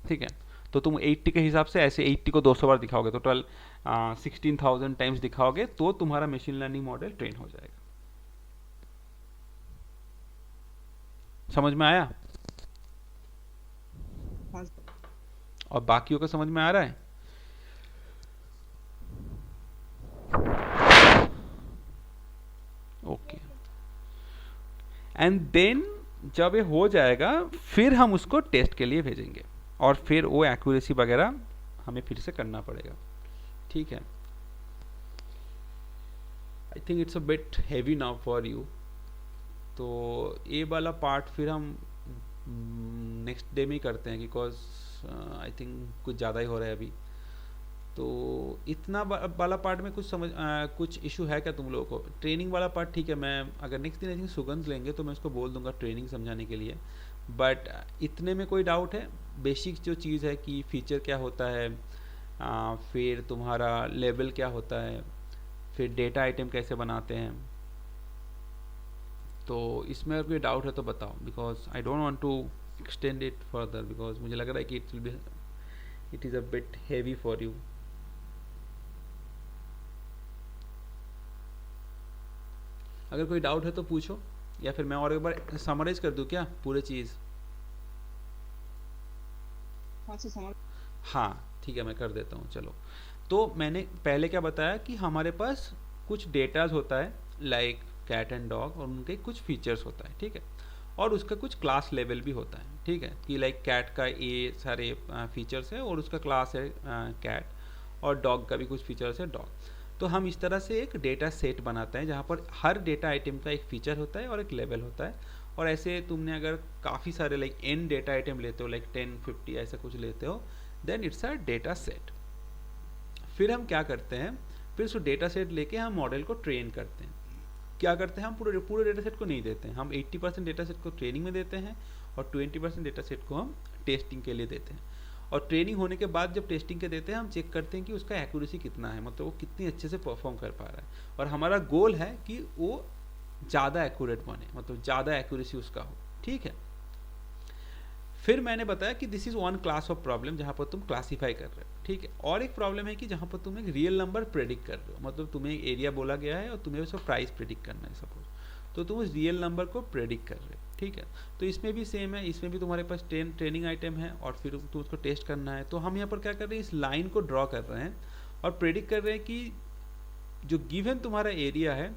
ठीक है, तो तुम 80 के हिसाब से ऐसे 80 को 200 बार दिखाओगे, टोटल 16,000 टाइम्स दिखाओगे, तो तुम्हारा मशीन लर्निंग मॉडल ट्रेन हो जाएगा। समझ में आया? और बाकियों को समझ में आ रहा है? ओके, एंड देन जब ये हो जाएगा फिर हम उसको टेस्ट के लिए भेजेंगे, और फिर वो एक्यूरेसी वगैरह हमें फिर से करना पड़ेगा। ठीक है, I think it's a bit heavy now for you, तो ये वाला पार्ट फिर हम नेक्स्ट डे में ही करते हैं, बिकॉज आई थिंक कुछ ज़्यादा ही हो रहा है अभी। तो इतना वाला पार्ट में कुछ इशू है क्या तुम लोगों को? ट्रेनिंग वाला पार्ट ठीक है, मैं अगर नेक्स्ट दिन आई थिंक सुगंध लेंगे तो मैं उसको बोल दूंगा ट्रेनिंग समझाने के लिए, बट इतने में कोई डाउट है? बेसिक जो चीज़ है कि फीचर क्या होता है, फिर तुम्हारा लेवल क्या होता है, फिर डेटा आइटम कैसे बनाते हैं, तो इसमें अगर कोई डाउट है तो बताओ, because I don't want to extend it further, because मुझे लग रहा है कि it is a bit heavy for you. अगर कोई डाउट है तो पूछो, या फिर मैं और एक बार समराइज कर दूं क्या पूरे चीज़? हाँ ठीक है, मैं कर देता हूँ। चलो, तो मैंने पहले क्या बताया कि हमारे पास कुछ डेटाज होता है लाइक कैट एंड डॉग, और उनके कुछ फीचर्स होता है। ठीक है, और उसका कुछ क्लास लेवल भी होता है। ठीक है, कि लाइक कैट का ये सारे फीचर्स है और उसका क्लास है कैट, और डॉग का भी कुछ फीचर्स है डॉग। तो हम इस तरह से एक डेटा सेट बनाते हैं जहाँ पर हर डेटा आइटम का एक फीचर होता है और एक लेवल होता है। और ऐसे तुमने अगर काफ़ी सारे लाइक n डेटा आइटम लेते हो, लाइक 10, 50 ऐसा कुछ लेते हो, then it's a data set. फिर हम क्या करते हैं, फिर उस डेटा सेट लेके हम मॉडल को ट्रेन करते हैं। क्या करते हैं, हम पूरे डेटा सेट को नहीं देते हैं, हम 80% डेटा सेट को ट्रेनिंग में देते हैं और 20% डेटा सेट को हम टेस्टिंग के लिए देते हैं। और ट्रेनिंग होने के बाद जब टेस्टिंग के देते हैं, हम चेक करते हैं कि उसका एक्यूरेसी कितना है, मतलब वो कितनी अच्छे से परफॉर्म कर पा रहा है। और हमारा गोल है कि वो ज़्यादा एक्यूरेट बने, मतलब ज़्यादा एक्यूरेसी उसका हो। ठीक है, फिर मैंने बताया कि this is one class of problem जहाँ पर तुम क्लासीफाई कर रहे हो। ठीक है, और एक प्रॉब्लम है कि जहाँ पर तुम एक रियल नंबर प्रेडिक्ट कर रहे हो, मतलब तुम्हें एक एरिया बोला गया है और तुम्हें उसका प्राइस प्रेडिक्ट करना है सपोज, तो तुम उस रियल नंबर को प्रेडिक्ट कर रहे हो। ठीक है। तो इसमें भी सेम है, इसमें भी तुम्हारे पास ट्रेनिंग आइटम है और फिर तुम उसको टेस्ट करना है। तो हम यहाँ पर क्या कर रहे हैं, इस लाइन को ड्रॉ कर रहे हैं और प्रेडिक्ट कर रहे हैं कि जो गिवन तुम्हारा एरिया है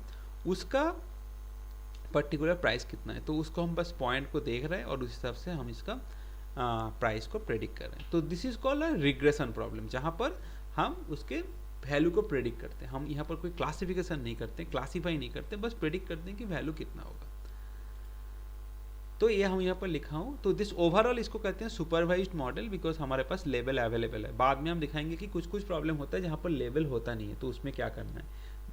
उसका पर्टिकुलर प्राइस कितना है। तो उसको हम बस पॉइंट को देख रहे हैं और उस हिसाब से हम इसका प्राइस को प्रेडिक्ट कर रहे हैं। तो this is called a regression problem, जहाँ पर हम उसके वैल्यू को प्रेडिक्ट करते हैं। हम यहाँ पर कोई क्लासिफिकेशन नहीं करते, क्लासीफाई नहीं करते, बस प्रेडिक्ट करते हैं कि वैल्यू कितना होगा। तो ये हम यहाँ पर लिखा हूँ। तो दिस ओवरऑल इसको कहते हैं सुपरवाइज्ड मॉडल, बिकॉज हमारे पास लेवल अवेलेबल है। बाद में हम दिखाएंगे कि कुछ कुछ प्रॉब्लम होता है जहाँ पर लेवल होता नहीं है, तो उसमें क्या करना है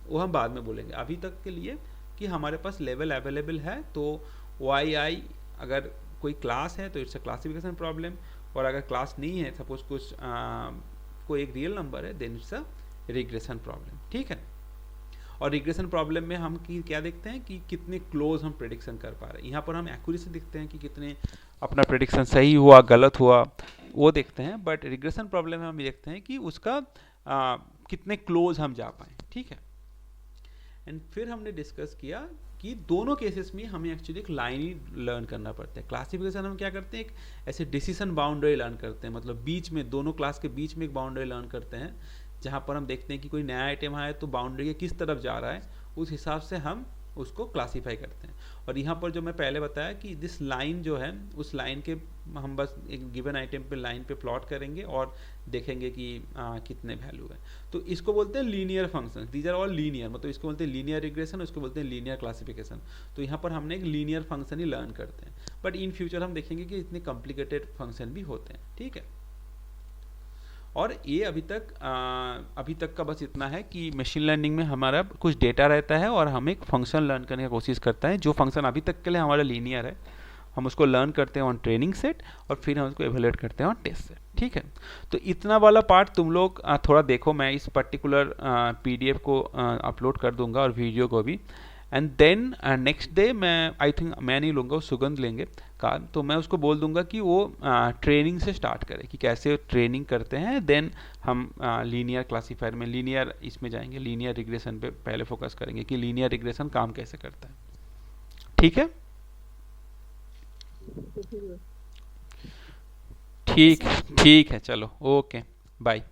वो हम बाद में बोलेंगे। अभी तक के लिए कि हमारे पास लेवल अवेलेबल है, तो वाई आई अगर कोई क्लास है तो इट्स अ क्लासिफिकेशन प्रॉब्लम, और अगर क्लास नहीं है, सपोज कुछ कोई एक रियल नंबर है, then it's a regression problem. ठीक है। और रिग्रेशन प्रॉब्लम में हम क्या देखते हैं कि कितने क्लोज हम प्रेडिक्शन कर पा रहे हैं। यहाँ पर हम एक्यूरेसी देखते हैं कि कितने अपना प्रेडिक्शन सही हुआ गलत हुआ वो देखते हैं, बट रिग्रेशन प्रॉब्लम में हम देखते हैं कि उसका कितने क्लोज हम जा पाए। ठीक है। एंड फिर हमने डिस्कस किया कि दोनों केसेस में हमें एक्चुअली एक लाइन ही लर्न करना पड़ता है। क्लासिफिकेशन हम क्या करते हैं, एक ऐसे डिसीजन बाउंड्री लर्न करते हैं, मतलब बीच में दोनों क्लास के बीच में एक बाउंड्री लर्न करते हैं, जहाँ पर हम देखते हैं कि कोई नया आइटम आया तो बाउंड्री के किस तरफ जा रहा है, उस हिसाब से हम उसको क्लासीफाई करते हैं। और यहाँ पर जो मैं पहले बताया कि दिस लाइन जो है, उस लाइन के हम बस एक गिवन आइटम पे लाइन पे प्लॉट करेंगे और देखेंगे कि कितने वैल्यू है। तो इसको बोलते हैं linear function, these are all linear, मतलब इसको बोलते हैं लीनियर रिग्रेशन, उसको बोलते हैं लीनियर क्लासिफिकेशन। तो यहाँ पर हमने एक लीनियर फंक्शन ही लर्न करते हैं, बट इन फ्यूचर हम देखेंगे कि इतने कॉम्प्लिकेटेड फंक्शन भी होते हैं। ठीक है। और ये अभी तक का बस इतना है कि मशीन लर्निंग में हमारा कुछ डेटा रहता है और हम एक फंक्शन लर्न करने की कोशिश करता है। जो फंक्शन अभी तक के लिए हमारा लीनियर है, हम उसको लर्न करते हैं ऑन ट्रेनिंग सेट और फिर हम उसको एवेलुएट करते हैं ऑन टेस्ट सेट। ठीक है। तो इतना वाला पार्ट तुम लोग थोड़ा देखो, मैं इस पर्टिकुलर पीडीएफ को अपलोड कर दूंगा और वीडियो को भी। एंड देन नेक्स्ट डे मैं आई थिंक मैं नहीं लूँगा, सुगंध लेंगे का, तो मैं उसको बोल दूंगा कि वो ट्रेनिंग से स्टार्ट करे कि कैसे ट्रेनिंग करते हैं, देन हम लीनियर क्लासीफायर में लीनियर इसमें जाएंगे, लीनियर रिग्रेशन पे पहले फोकस करेंगे कि लीनियर रिग्रेशन काम कैसे करता है। ठीक है। ठीक है, चलो, ओके, बाय।